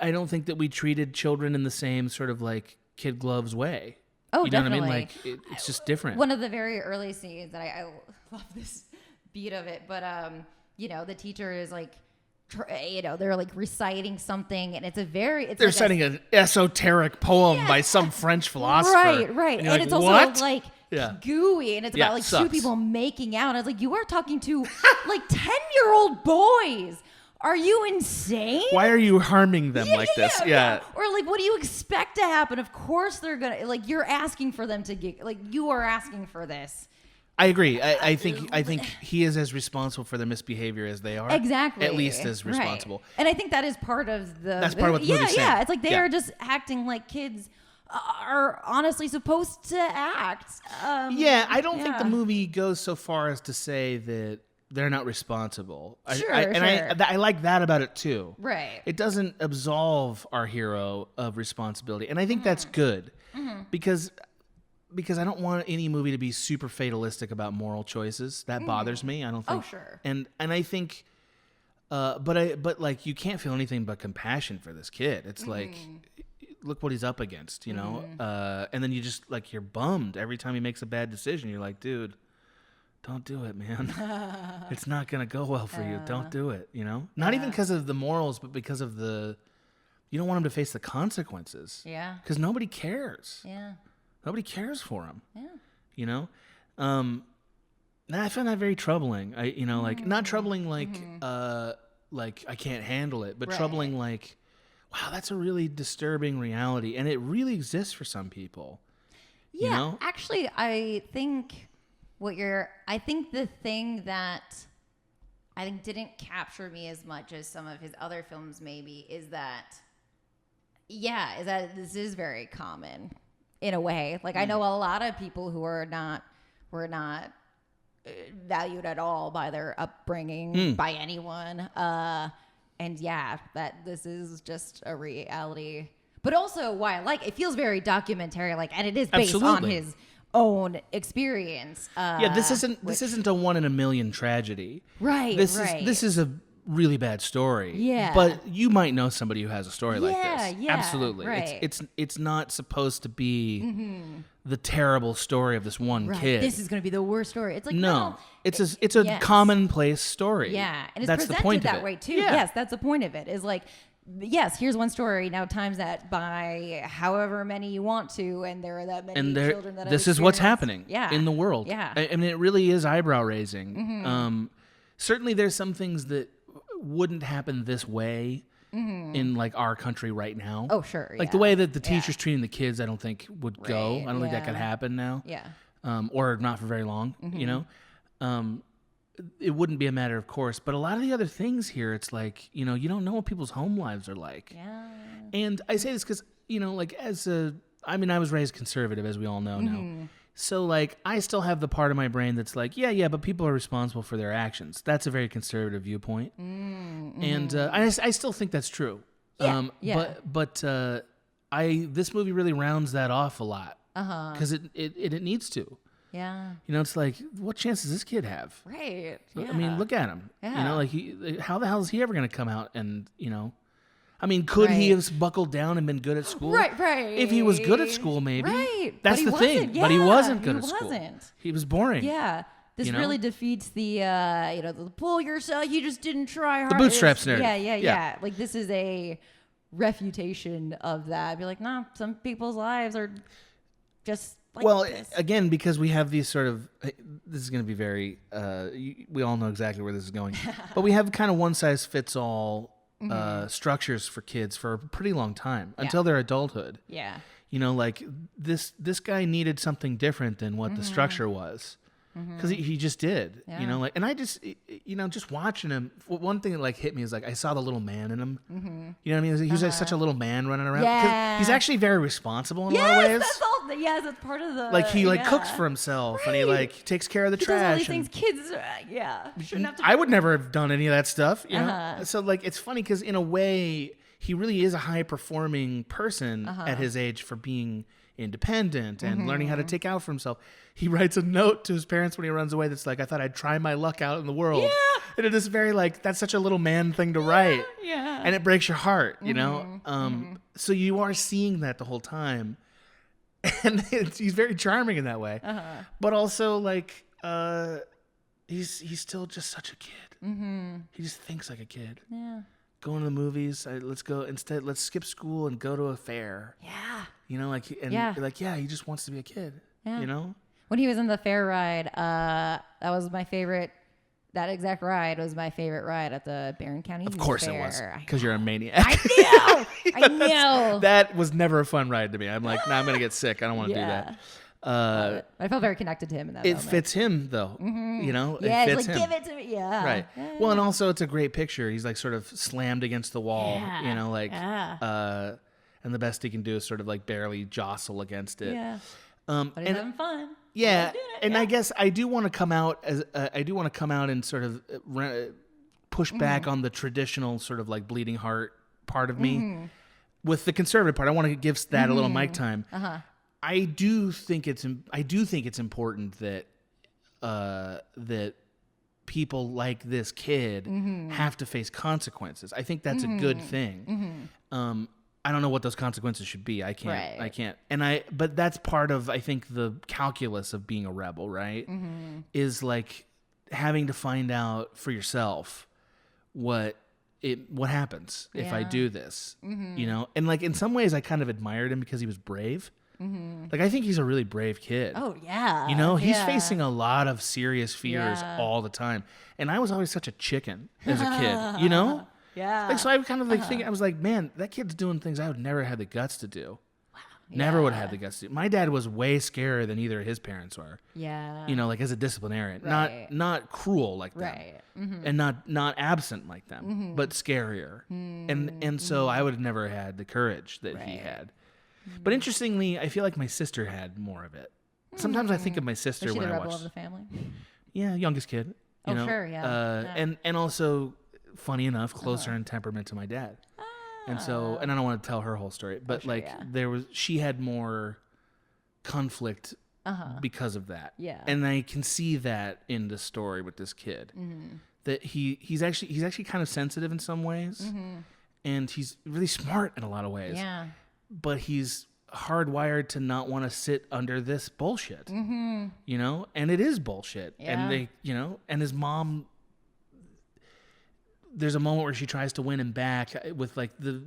I don't think that we treated children in the same sort of like kid gloves way. Oh, you know definitely. what I mean? Like it's just different. One of the very early scenes that I love this beat of it, but the teacher is like, they're like reciting something, and they're like reciting an esoteric poem by some French philosopher. Right. And like, it's also what? like gooey, and it's about like two people making out. And I was like, you are talking to like 10-year-old boys. Are you insane? Why are you harming them like this? Yeah. Or like, what do you expect to happen? Of course they're gonna you're asking for them to get you are asking for this. I agree. I think he is as responsible for their misbehavior as they are. Exactly. At least as responsible. Right. And I think that is part of the. That's part of what the movie's saying. Yeah. It's like they are just acting like kids are honestly supposed to act. I don't think the movie goes so far as to say that they're not responsible. Sure. I like that about it too. Right. It doesn't absolve our hero of responsibility, and I think that's good because I don't want any movie to be super fatalistic about moral choices. That bothers me. I don't think. Oh, sure. And I think, but like you can't feel anything but compassion for this kid. It's like, look what he's up against, and then you just like you're bummed every time he makes a bad decision. You're like, dude, don't do it, man. It's not gonna go well for you. Don't do it. Not even because of the morals, but because of you don't want him to face the consequences. Yeah. Because nobody cares. Yeah. Nobody cares for him. Yeah. And I find that very troubling. Like not troubling like I can't handle it, but troubling like, wow, that's a really disturbing reality, and it really exists for some people. Yeah. Actually, I think the thing that I think didn't capture me as much as some of his other films maybe is that this is very common in a way. Like I know a lot of people who were not valued at all by their upbringing by anyone. And that this is just a reality. But also why I like it feels very documentary, and it is based on his own experience. This isn't a 1 in a million tragedy. Right. This is a really bad story. Yeah. But you might know somebody who has a story like this. Yeah. Absolutely. Right. It's not supposed to be the terrible story of this one kid. This is going to be the worst story. It's like no. It's a commonplace story. Yeah. And it's that's presented the point that of it. way too. Yeah. Yes, that's the point of it. Is like, yes, here's one story. Now times that by however many you want to, and there are that many children that this is what's happening in the world. Yeah. I mean, it really is eyebrow raising. Certainly there's some things that wouldn't happen this way in like our country right now. Oh, sure. Like the way that the teacher's treating the kids, I don't think would go. Right, I don't think that could happen now. Yeah. Or not for very long, it wouldn't be a matter of course, but a lot of the other things here, it's like, you don't know what people's home lives are like. Yeah. And I say this because, I was raised conservative, as we all know now. So, like, I still have the part of my brain that's like, but people are responsible for their actions. That's a very conservative viewpoint. And I still think that's true. But this movie really rounds that off a lot. Because it needs to. Yeah. It's like, what chance does this kid have? Right. I mean, look at him. Yeah. How the hell is he ever going to come out and, could he have buckled down and been good at school? Right. If he was good at school, maybe. Right. That's the thing. Yeah, but he wasn't good at school. Wasn't. He was boring. Yeah. This really defeats the, the pull yourself. You just didn't try hard. The bootstraps narrative. Yeah. Like this is a refutation of that. Be like, nah, some people's lives are just like this. Again, because we have these sort of, this is going to be very, we all know exactly where this is going, but we have kind of one size fits all structures for kids for a pretty long time until their adulthood. Yeah. You know, like this guy needed something different than what the structure was. Because he just did, you know, like, and I just, you know, just watching him. One thing that like hit me is like I saw the little man in him. You know what I mean? He was like such a little man running around. Yeah. He's actually very responsible in a lot of ways. That's part of the. Like he like cooks for himself and he like takes care of the trash. Does all these things kids, shouldn't have to. I would never have done any of that stuff, you know. So like it's funny because in a way he really is a high performing person at his age for being independent and learning how to take out for himself. He writes a note to his parents when he runs away that's like, I thought I'd try my luck out in the world. Yeah. And it is very like, that's such a little man thing to write. Yeah. And it breaks your heart, you know? So you are seeing that the whole time. And he's very charming in that way. But also like, he's still just such a kid. He just thinks like a kid. Yeah. Going to the movies. Let's skip school and go to a fair. Yeah. You know, like, he just wants to be a kid, you know? When he was in the fair ride, that was my favorite. That exact ride was my favorite ride at the Barron County Of course Fair. it was, because you're a maniac. I know. That was never a fun ride to me. I'm like, nah, I'm going to get sick. I don't want to do that. I felt very connected to him in that moment. It fits him, though. You know? Yeah, it it's fits like, him. give it to me. Yeah. Right. Yeah. Well, and also it's a great picture. He's like sort of slammed against the wall, you know, like, and the best he can do is sort of like barely jostle against it. Yeah. But he's having fun. Yeah, and I guess I do want to come out and sort of push back on the traditional sort of like bleeding heart part of me. With the conservative part, I want to give that a little mic time. I do think it's important that that people like this kid have to face consequences. I think that's a good thing. I don't know what those consequences should be. I can't. But that's part of, I think, the calculus of being a rebel, right? Is like having to find out for yourself what happens if I do this, you know? And like in some ways I kind of admired him because he was brave. Like I think he's a really brave kid. Oh yeah. You know, he's facing a lot of serious fears all the time. And I was always such a chicken as a kid, you know? Yeah. Like, so I kind of like thinking, I was like, man, that kid's doing things I would never have the guts to do. Wow. Never would have had the guts to do. My dad was way scarier than either of his parents were. Yeah. You know, like as a disciplinarian. Right. Not cruel like them. Right. And not absent like them, but scarier. And so I would have never had the courage that he had. But interestingly, I feel like my sister had more of it. Sometimes I think of my sister Was she when the I rebel watch. of the family? Yeah, youngest kid. You know? Sure, yeah. And also, funny enough, closer in temperament to my dad. And so, and I don't want to tell her whole story, but she had more conflict because of that. Yeah. And I can see that in the story with this kid. That he's actually kind of sensitive in some ways. And he's really smart in a lot of ways. Yeah. But he's hardwired to not want to sit under this bullshit. You know? And it is bullshit. Yeah. And they, you know, and his mom, there's a moment where she tries to win him back with like the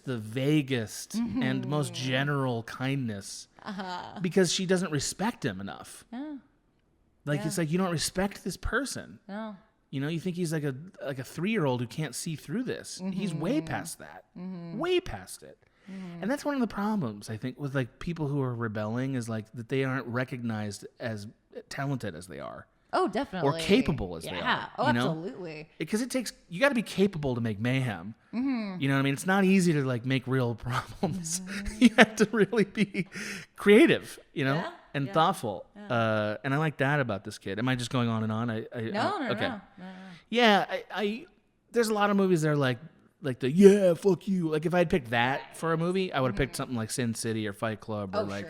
vaguest and most general kindness because she doesn't respect him enough. Yeah. Like it's like, you don't respect this person. No. You know, you think he's like a 3-year-old who can't see through this. He's way past that. Way past it. And that's one of the problems, I think, with like people who are rebelling is like that they aren't recognized as talented as they are. Oh, definitely. Or capable as they are. Yeah. Oh, absolutely. Because you got to be capable to make mayhem. You know what I mean? It's not easy to like make real problems. You have to really be creative, you know, and thoughtful. Yeah. And I like that about this kid. Am I just going on and on? No. Yeah, there's a lot of movies that are like fuck you. Like if I'd picked that for a movie, I would have picked something like Sin City or Fight Club or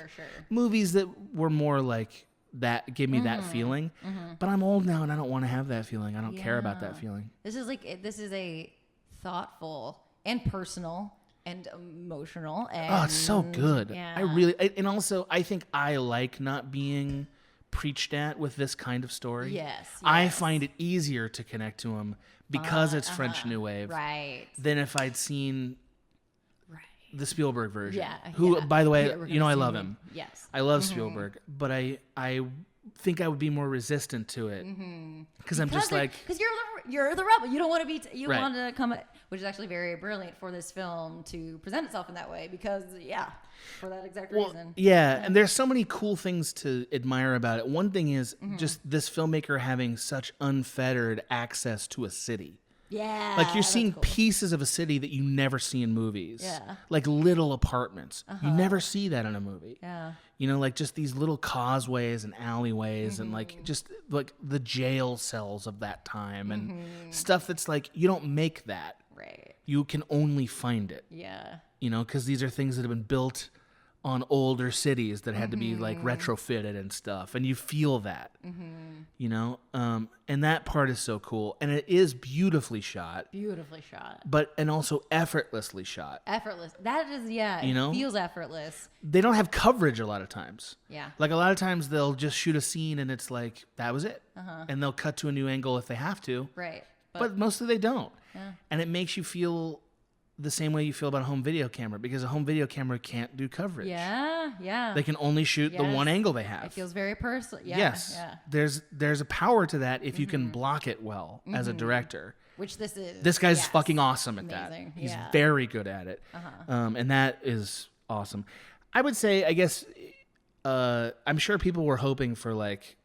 movies that were more like that give me that feeling. But I'm old now and I don't want to have that feeling. I don't care about that feeling. This is a thoughtful and personal and emotional and it's so good. And also I think I like not being preached at with this kind of story. Yes. I find it easier to connect to him because it's French New Wave. Right. Than if I'd seen the Spielberg version. Yeah. Who, by the way, Yeah, we're you know, gonna I see love me. him. Yes. I love Spielberg, but I think I would be more resistant to it because I'm just like, because you're the rebel. You don't want to be. You Right. want to come, which is actually very brilliant for this film to present itself in that way. Because for that exact reason. Yeah, and there's so many cool things to admire about it. One thing is Mm-hmm. just this filmmaker having such unfettered access to a city. Yeah. Like you're that's seeing cool. pieces of a city that you never see in movies. Yeah. Like little apartments. You never see that in a movie. Yeah. You know, like just these little causeways and alleyways and Mm-hmm. like just like the jail cells of that time and stuff that's like you don't make that. Right. You can only find it. Yeah. You know, because these are things that have been built on older cities that had to be like Mm-hmm. retrofitted and stuff, and you feel that. You know, and that part is so cool, and it is beautifully shot, Beautifully shot. and also effortlessly shot. Effortless. That is, yeah. You know? It feels effortless. They don't have coverage a lot of times. Yeah. Like a lot of times they'll just shoot a scene and it's like that was it, and they'll cut to a new angle if they have to, Right. but mostly they don't. Yeah. And it makes you feel the same way you feel about a home video camera because a home video camera can't do coverage. Yeah. Yeah. They can only shoot the one Yes. angle they have. It feels very personal. Yeah. Yes. Yeah. There's a power to that if you can block it well as a director. Which this is. This guy's yes. fucking awesome at Amazing. that. He's Yeah. very good at it. And that is awesome. I would say, I guess, I'm sure people were hoping for like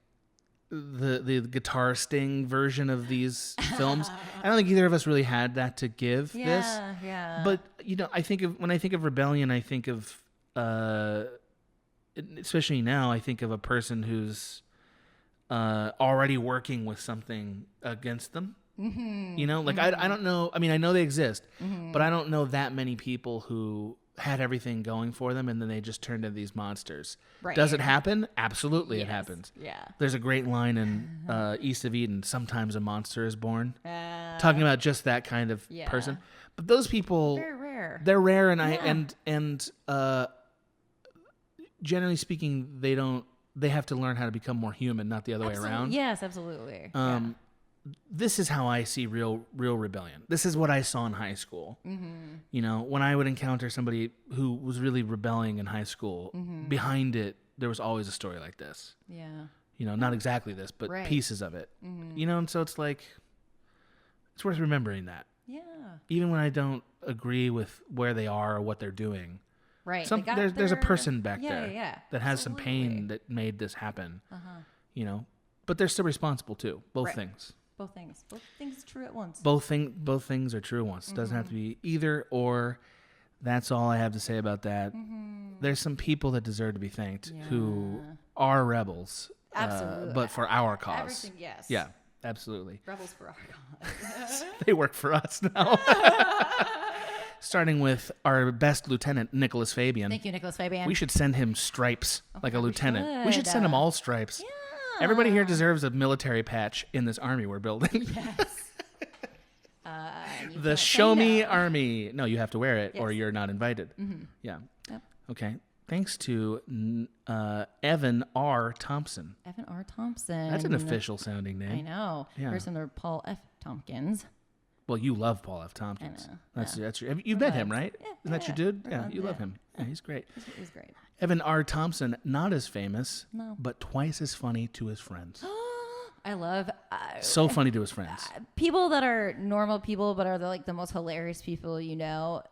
the guitar sting version of these films. I don't think either of us really had that to give this. Yeah. But you know, when I think of Rebellion, I think of especially now, I think of a person who's already working with something against them. You know, like I don't know. I mean, I know they exist, but I don't know that many people who had everything going for them and then they just turned into these monsters. Right. Does it happen? Absolutely, it Yes. happens. Yeah. There's a great line in East of Eden. Sometimes a monster is born. Uh, Talking about just that kind of Yeah. person. But those people, Very rare. they're rare, and generally speaking, they have to learn how to become more human, not the other way around. Yes, absolutely. This is how I see real rebellion. This is what I saw in high school. You know, when I would encounter somebody who was really rebelling in high school, behind it, there was always a story like this. Yeah. You know, not exactly this, but Right. pieces of it. You know, and so it's like, it's worth remembering that. Yeah. Even when I don't agree with where they are or what they're doing. Right. There's a person back there Yeah. that has some pain that made this happen. You know, but they're still responsible too. Both Right. things. Both things. Both things true at once. Both things are true at once. It doesn't have to be either or. That's all I have to say about that. There's some people that deserve to be thanked who are rebels, Absolutely. but for our cause. Everything, yes. Yeah, absolutely. Rebels for our cause. They work for us now. Starting with our best lieutenant, Nicholas Fabian. Thank you, Nicholas Fabian. We should send him stripes like a we lieutenant. We should should. send him all stripes. Yeah. Everybody here deserves a military patch in this army we're building. Yes. You The can't Show say Me no. Army. No, you have to wear it or Yes. you're not invited. Yeah. Yep. Okay. Thanks to Evan R. Thompson. Evan R. Thompson. That's an official sounding name. I know. Yeah. Person or Paul F. Tompkins. Well, you love Paul F. Tompkins. know. That's you've met him, right? Yeah, Isn't that your yeah. dude? Yeah, you love him. Yeah, he's great. He's great. Evan R. Thompson, not as famous, No. but twice as funny to his friends. I love So funny to his friends. people that are normal people, but are the most hilarious people you know.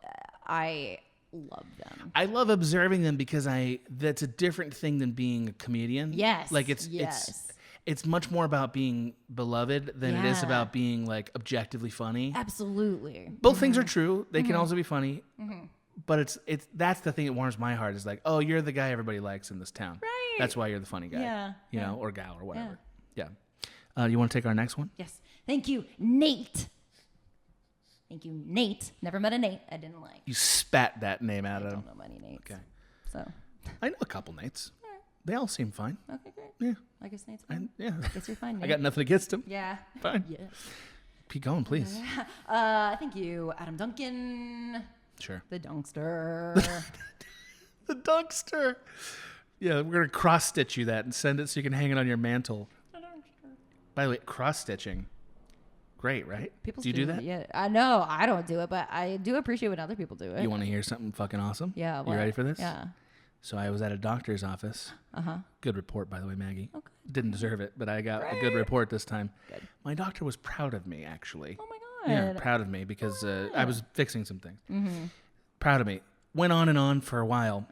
I love them. I love observing them because that's a different thing than being a comedian. Yes. Like it's much more about being beloved than it is Yeah. about being like objectively funny. Absolutely. Both things are true. They can also be funny. But it's that's the thing that warms my heart is like, oh, you're the guy everybody likes in this town. Right. That's why you're the funny guy. Yeah. You know, or gal or whatever. Yeah. You want to take our next one? Yes. Thank you, Nate. Thank you, Nate. Never met a Nate I didn't like. You spat that name out I at him. don't know many Nates. Okay. So, I know a couple Nates. They all seem fine. okay, great. Yeah. I guess Nate's fine. Yeah. Guess you're fine, Nate. I got nothing against him. Yeah. Fine. Yeah. Keep going, please. Thank you, Adam Duncan, Sure. the Dunkster. The Dunkster. Yeah, we're going to cross stitch you that and send it so you can hang it on your mantle. By the way, cross stitching. Great, right? People do you do that? Yeah, I know I don't do it, but I do appreciate when other people do it. You want to hear something fucking awesome? Yeah. You ready for this? Yeah. So I was at a doctor's office. Good report, by the way, Maggie. Okay. Didn't deserve it, but I got a good report this time. Good. My doctor was proud of me, actually. Oh my God. Yeah, proud of me because I was fixing some things. Proud of me. Went on and on for a while.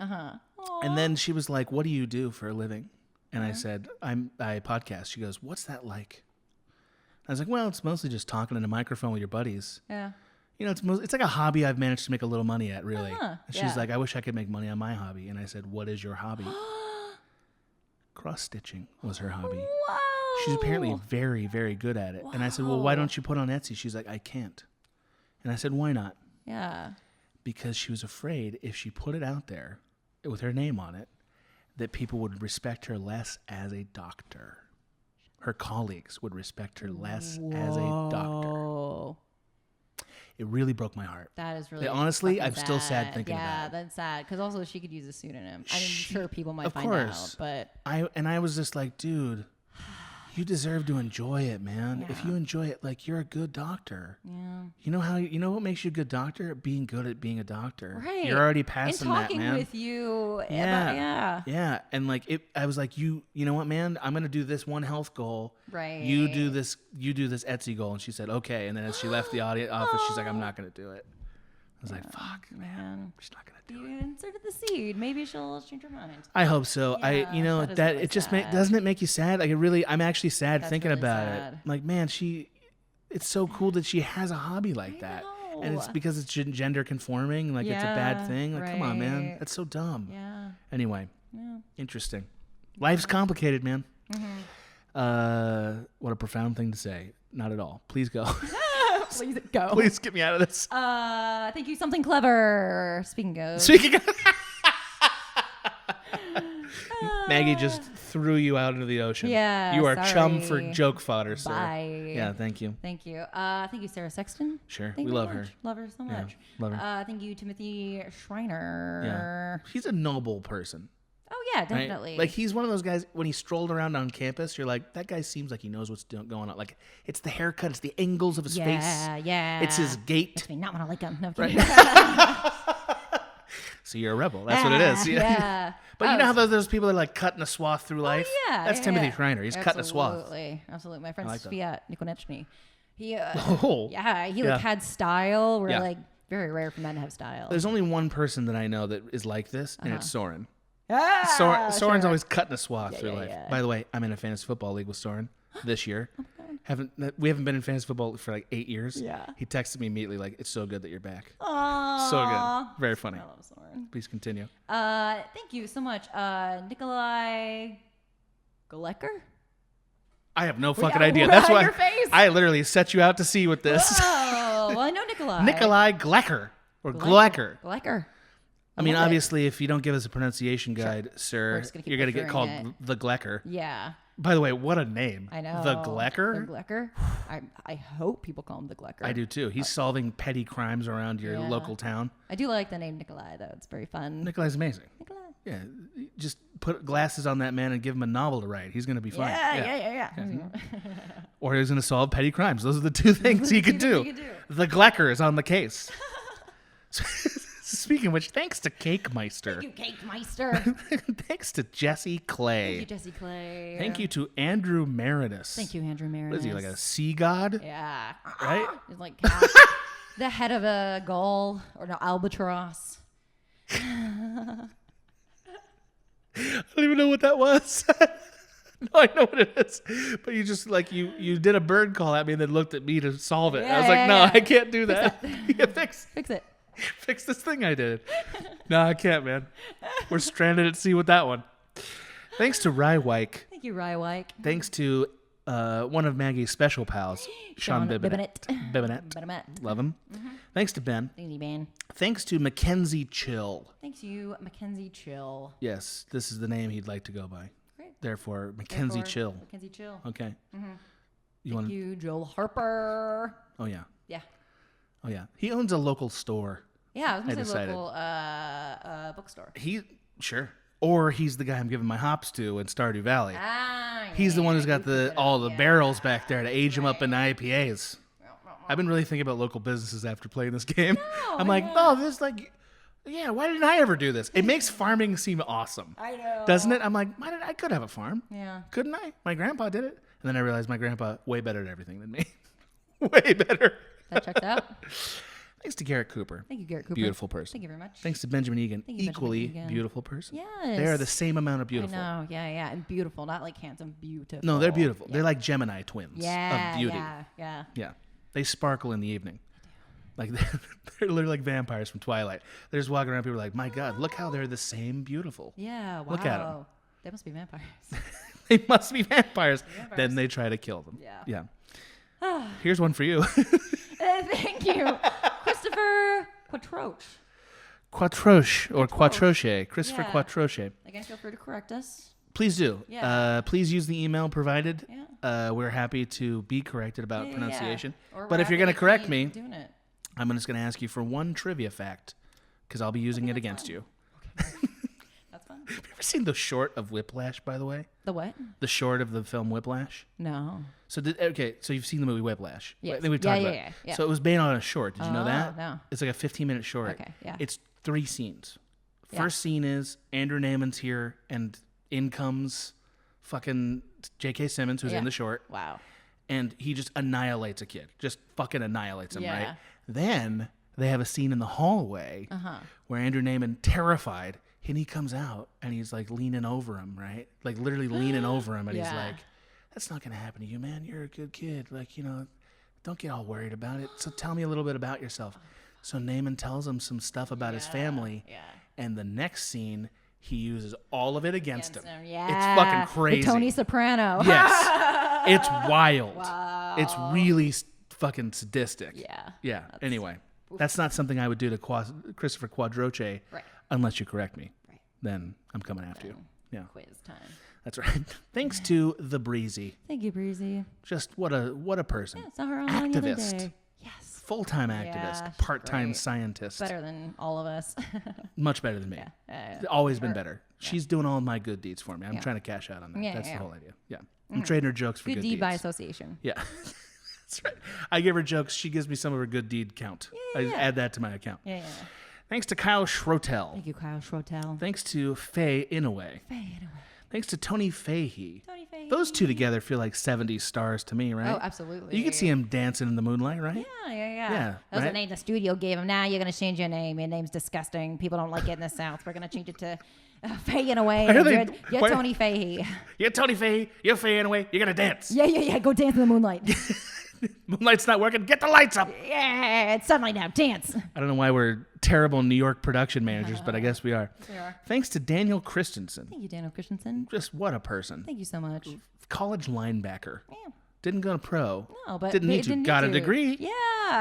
And then she was like, "What do you do for a living?" And I said, I podcast. She goes, "What's that like?" I was like, "Well, it's mostly just talking in a microphone with your buddies." Yeah. You know, it's like a hobby I've managed to make a little money at, really. And she's Yeah. like, "I wish I could make money on my hobby." And I said, "What is your hobby?" Cross stitching was her hobby. Wow. She's apparently very, very good at it. And I said, "Well, why don't you put on Etsy?" She's like, "I can't." And I said, "Why not?" Yeah. Because she was afraid if she put it out there with her name on it, that people would respect her less as a doctor. Her colleagues would respect her less as a doctor. It really broke my heart. That is really honestly, I'm sad. still sad thinking about it. Yeah, that's sad. Because also she could use a pseudonym. I'm sure people might of find course. out. But I was just like, dude, you deserve to enjoy it, man. Yeah. If you enjoy it, like, you're a good doctor. yeah. You know what makes you a good doctor? Being good at being a doctor. Right. You're already And passing that, talking man. with you. Yeah. Yeah. Yeah. And like I was like, you know what, man? I'm gonna do this one health goal. Right. You do this Etsy goal. And she said, okay. And then as she left the office, she's like, I'm not gonna do it. I was like, fuck, man. She's not gonna do it. You inserted the seed. Maybe she'll change her mind. I hope so. Yeah, that is really it just sad. doesn't it make you sad? Like, I'm actually sad That's thinking really about sad. it. Like, man, it's so cool that she has a hobby like that. And it's know. because it's gender conforming. Like, it's a bad Yeah, thing. Like, come on, man. right. That's so dumb. Yeah. Anyway, Yeah. interesting. Life's complicated, man. Mm-hmm. What a profound thing to say. Not at all. Please go. Please go. Please get me out of this. Thank you. Something clever. Speaking of. Maggie just threw you out into the ocean. Yeah, You are chum for sorry. joke fodder, sir. Bye. Yeah, thank you. Thank you. Thank you, Sarah Sexton. Sure. Thank We you love very her. much. Love her so Yeah, much. love her. Thank you, Timothy Schreiner. Yeah. He's a noble person. Oh yeah, Right? definitely. Like, he's one of those guys, when he strolled around on campus, you're like, that guy seems like he knows what's going on. Like, it's the haircut, it's the angles of his face. Yeah. It's his gait. Makes me not want to like him. No, I'm Right. kidding. So you're a rebel. That's what it is. Yeah. But you know how those people are like cutting a swath through life? Yeah. That's yeah, Timothy yeah. Schreiner. He's cutting a swath. Absolutely. My friend like that. Sofia Nikonechny. He, Oh. yeah, he Yeah. like had style. Where Yeah. like very rare for men to have style. There's only one person that I know that is like this, and it's Soren. Ah, Soren's sure. always cutting a swath through yeah, life. yeah. By the way, I'm in a fantasy football league with Soren this year. We haven't been in fantasy football for like 8 years. Yeah. He texted me immediately like, "It's so good that you're back." Aww. So good. Very funny. I love Soren. Please continue. Thank you so much, Nikolai Glecker. I have no fucking Yeah, idea. right That's on why your face. I literally set you out to sea with this. Oh, well, I know Nikolai. Nikolai Glecker or Glecker. Glecker. I mean, love it. obviously, if you don't give us a pronunciation guide, sir, just gonna keep you're going to get butchering called it. the Glecker. Yeah, By the way, what a name. I know. The Glecker? The Glecker. I hope people call him the Glecker. I do too. He's solving petty crimes around your Yeah. local town. I do like the name Nikolai, though. It's very fun. Nikolai's amazing. Nikolai. Yeah, just put glasses on that man and give him a novel to write. He's going to be fine. Yeah. Or he's going to solve petty crimes. Those are the two things he could do. He could do. The Glecker is on the case. Speaking of which, thanks to Cake Meister. Thank you, Cake Meister. Thanks to Jesse Clay. Thank you, Jesse Clay. Thank you to Andrew Marinus. Thank you, Andrew Marinus. What is he, like a sea god? Yeah. Right? He's like the head of a gull or no albatross. I don't even know what that was. No, I know what it is. But you just like you did a bird call at me and then looked at me to solve it. I was like, no, I can't do that. Yeah, Fix it. fix this thing I did. No, I can't, man. We're stranded at sea with that one. Thanks to Rye Wyke. Thank you, Rye Wyke. Thanks to one of Maggie's special pals, Sean Bibinet. Bibinet. Love him. Thanks to Ben. Thank you, Ben. Thanks to Mackenzie Chill. Thanks you, Mackenzie Chill. Yes, this is the name he'd like to go by. Great. Therefore, Mackenzie Chill. Mackenzie Chill. Okay. Thank you, Joel Harper. Oh, yeah. Yeah. Oh, yeah. He owns a local store. Yeah, I was going to say decided. local bookstore. Sure. Or he's the guy I'm giving my hops to in Stardew Valley. Ah, He's the one who's got you picked it all up, the yeah. barrels back there to age them up in IPAs. I've been really thinking about local businesses after playing this game. No, I'm like, oh, this like, yeah, why didn't I ever do this? It makes farming seem awesome. I know. Doesn't it? I'm like, I could have a farm. Yeah. Couldn't I? My grandpa did it. And then I realized my grandpa way better at everything than me. Way better. That checks out. Thanks to Garrett Cooper. Thank you, Garrett Cooper. Beautiful person. Thank you very much. Thanks to Benjamin Egan. Thank you, Equally Benjamin Egan. beautiful person. Yes. They are the same amount of beautiful. I know. Yeah. And beautiful. Not like handsome, beautiful. No, they're beautiful. Yeah. They're like Gemini twins Yeah. of beauty. Yeah. Yeah. They sparkle in the evening. Like they're literally like vampires from Twilight. They're just walking around. People are like, my God, look how they're the same beautiful. Yeah. Wow. Look at 'em. They must be vampires. They must be vampires. Then they try to kill them. Yeah. Here's one for you. Thank you. Christopher Quattroche. Quattroche or Quattroche. Christopher Yeah. Quattroche. Again, feel free to correct us. Please do. Yeah. Please use the email provided. Yeah. We're happy to be corrected about Yeah. pronunciation. Or But we're if you're happy going to correct keep me, doing it. I'm just going to ask you for one trivia fact because I'll be using it against fine. you. That's fun. Have you ever seen the short of Whiplash, by the way? The what? The short of the film Whiplash? No. So so you've seen the movie Whiplash. Yes. I think we talked about it. Yeah. So it was based on a short. Did you know that? No. It's like a 15-minute short. Okay, yeah. It's 3 scenes. Yeah. First scene is Andrew Naaman's here, and in comes fucking J.K. Simmons, who's Yeah. in the short, Wow. and he just annihilates a kid. Just fucking annihilates him, Yeah. right? Then they have a scene in the hallway Uh-huh. where Andrew Naaman, terrified, and he comes out, and he's like leaning over him, right? Like literally leaning over him, and he's Yeah. like, that's not going to happen to you, man. You're a good kid. Like, don't get all worried about it. So tell me a little bit about yourself. So Naaman tells him some stuff about his family. Yeah. And the next scene, he uses all of it against him. Yeah. It's fucking crazy. The Tony Soprano. Yes. It's wild. Wow. It's really fucking sadistic. Yeah. Yeah. Anyway, that's not something I would do to Christopher Quattroche Right. unless you correct me. Right. Then I'm coming after you. Yeah. Quiz time. That's right. Thanks to the Breezy. Thank you, Breezy. Just what a person. Yeah, saw her online the other Activist. day. Yes. Full-time Yeah, activist, she's part-time great. scientist. Better than all of us. Much better than me. Yeah. Always been better. She's doing all my good deeds for me. I'm Yeah. trying to cash out on that. Yeah, That's yeah. the whole idea. Yeah. I'm trading her jokes for Good good deed deeds. by association. Yeah. That's right. I give her jokes. She gives me some of her good deed count. I just add that to my account. Yeah. Thanks to Kyle Schrotel. Thank you, Kyle Schrotel. Thanks to Faye Inouye. Faye, anyway. Thanks to Tony Fahey. Tony Faye. Those two together feel like 70s stars to me, right? Oh, absolutely. You could see him dancing in the moonlight, right? Yeah. Yeah, That was right? the name the studio gave him. Now you're going to change your name. Your name's disgusting. People don't like it in the South. We're going to change it to Faye in a way. Why are they- You're why- Tony Fahey. You're Tony Fahey. You're Faye Inouye. You're going to dance. Yeah. Go dance in the moonlight. Moonlight's not working. Get the lights up. Yeah. It's sunlight now. Dance. I don't know why we're terrible New York production managers, but I guess we are. We are. Thanks to Daniel Christensen. Thank you, Daniel Christensen. Just what a person. Thank you so much. College linebacker. Yeah. Didn't go to pro. No, but Didn't they need to. didn't Got a need to. degree. Yeah.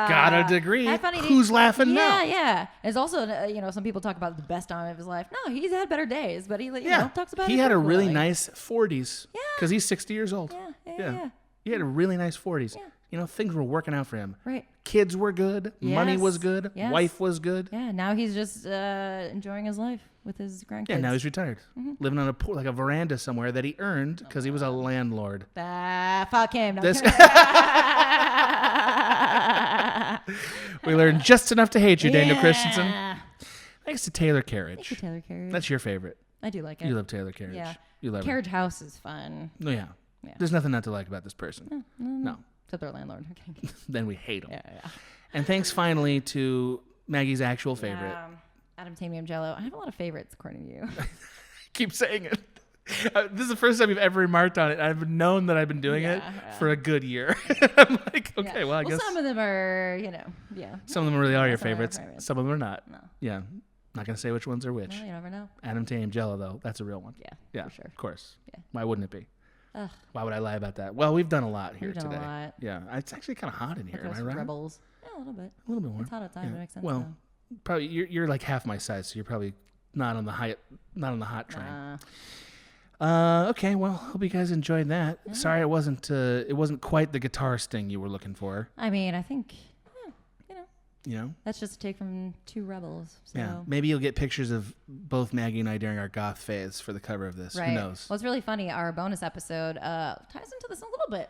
Got a degree. I found he Who's didn't- laughing now? Yeah. There's also, some people talk about the best time of his life. No, he's had better days, but he, talks about it. He had a really frequently. nice 40s. Yeah. Because he's 60 years old. Yeah. He had a really nice 40s. Yeah. Things were working out for him. Right. Kids were good. Money Yes. was good. Yes. Wife was good. Yeah. Now he's just enjoying his life with his grandkids. Yeah, now he's retired. Mm-hmm. Living on a veranda somewhere that he earned because he was a landlord. Fuck him. No, This- We learned just enough to hate you, Daniel Christensen. Thanks to Taylor Carriage. Thank you, Taylor Carriage. That's your favorite. I do like it. You love Taylor Carriage. Yeah. You love Carriage House is fun. her. Oh, yeah. Yeah. There's nothing not to like about this person. No. Except their landlord. Okay. Then we hate him. Yeah. And thanks finally to Maggie's actual favorite. Adam Tamium Jello. I have a lot of favorites according to you. Keep saying it. This is the first time you've ever remarked on it. I've known that I've been doing it for a good year. I'm like, okay, well, I guess some of them are, some of them really are your some are favorites. favorites. Some of them are not. No. Yeah. Not going to say which ones are which. No, you never know. Adam Tame Jello, though, that's a real one. Yeah, for sure. Of course. Yeah. Why wouldn't it be? Ugh. Why would I lie about that? Well, we've done a lot here We've done today. a lot. Yeah. It's actually kind of hot in here. Am I Those right? Rebels. Yeah, a little bit. A little bit more. It's hot outside. Yeah. That makes sense. Well, probably you're like half my size, so you're probably not on the hot train. Okay, well, hope you guys enjoyed that. Yeah. Sorry it wasn't quite the guitar sting you were looking for. I mean, I think, That's just a take from two Rebels. So. Yeah. Maybe you'll get pictures of both Maggie and I during our goth phase for the cover of this. Right. Who knows? Well, it's really funny. Our bonus episode ties into this a little bit.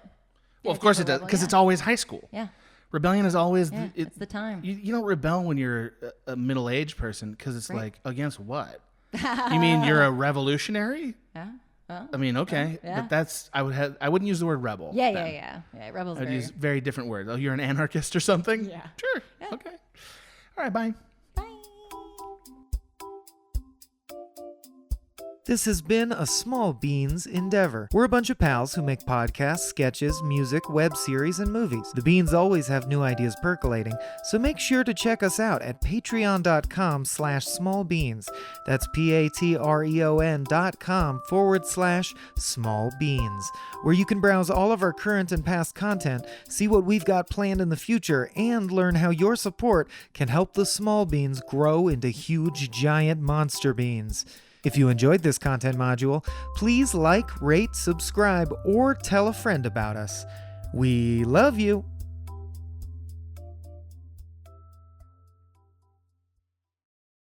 Well, of course it does, because it's always high school. Yeah. Rebellion is always it's the time. You don't rebel when you're a middle-aged person because it's like, against what? You mean you're a revolutionary? Yeah. Well, I mean, okay, yeah. but that's I wouldn't use the word rebel. Yeah. Rebels. I'd use very different words. Oh, you're an anarchist or something? Yeah. Sure. Yeah. Okay. All right. Bye. This has been a Small Beans endeavor. We're a bunch of pals who make podcasts, sketches, music, web series, and movies. The Beans always have new ideas percolating, so make sure to check us out at patreon.com/smallbeans. That's patreon.com/smallbeans, where you can browse all of our current and past content, see what we've got planned in the future, and learn how your support can help the small beans grow into huge, giant monster beans. If you enjoyed this content module, please like, rate, subscribe, or tell a friend about us. We love you!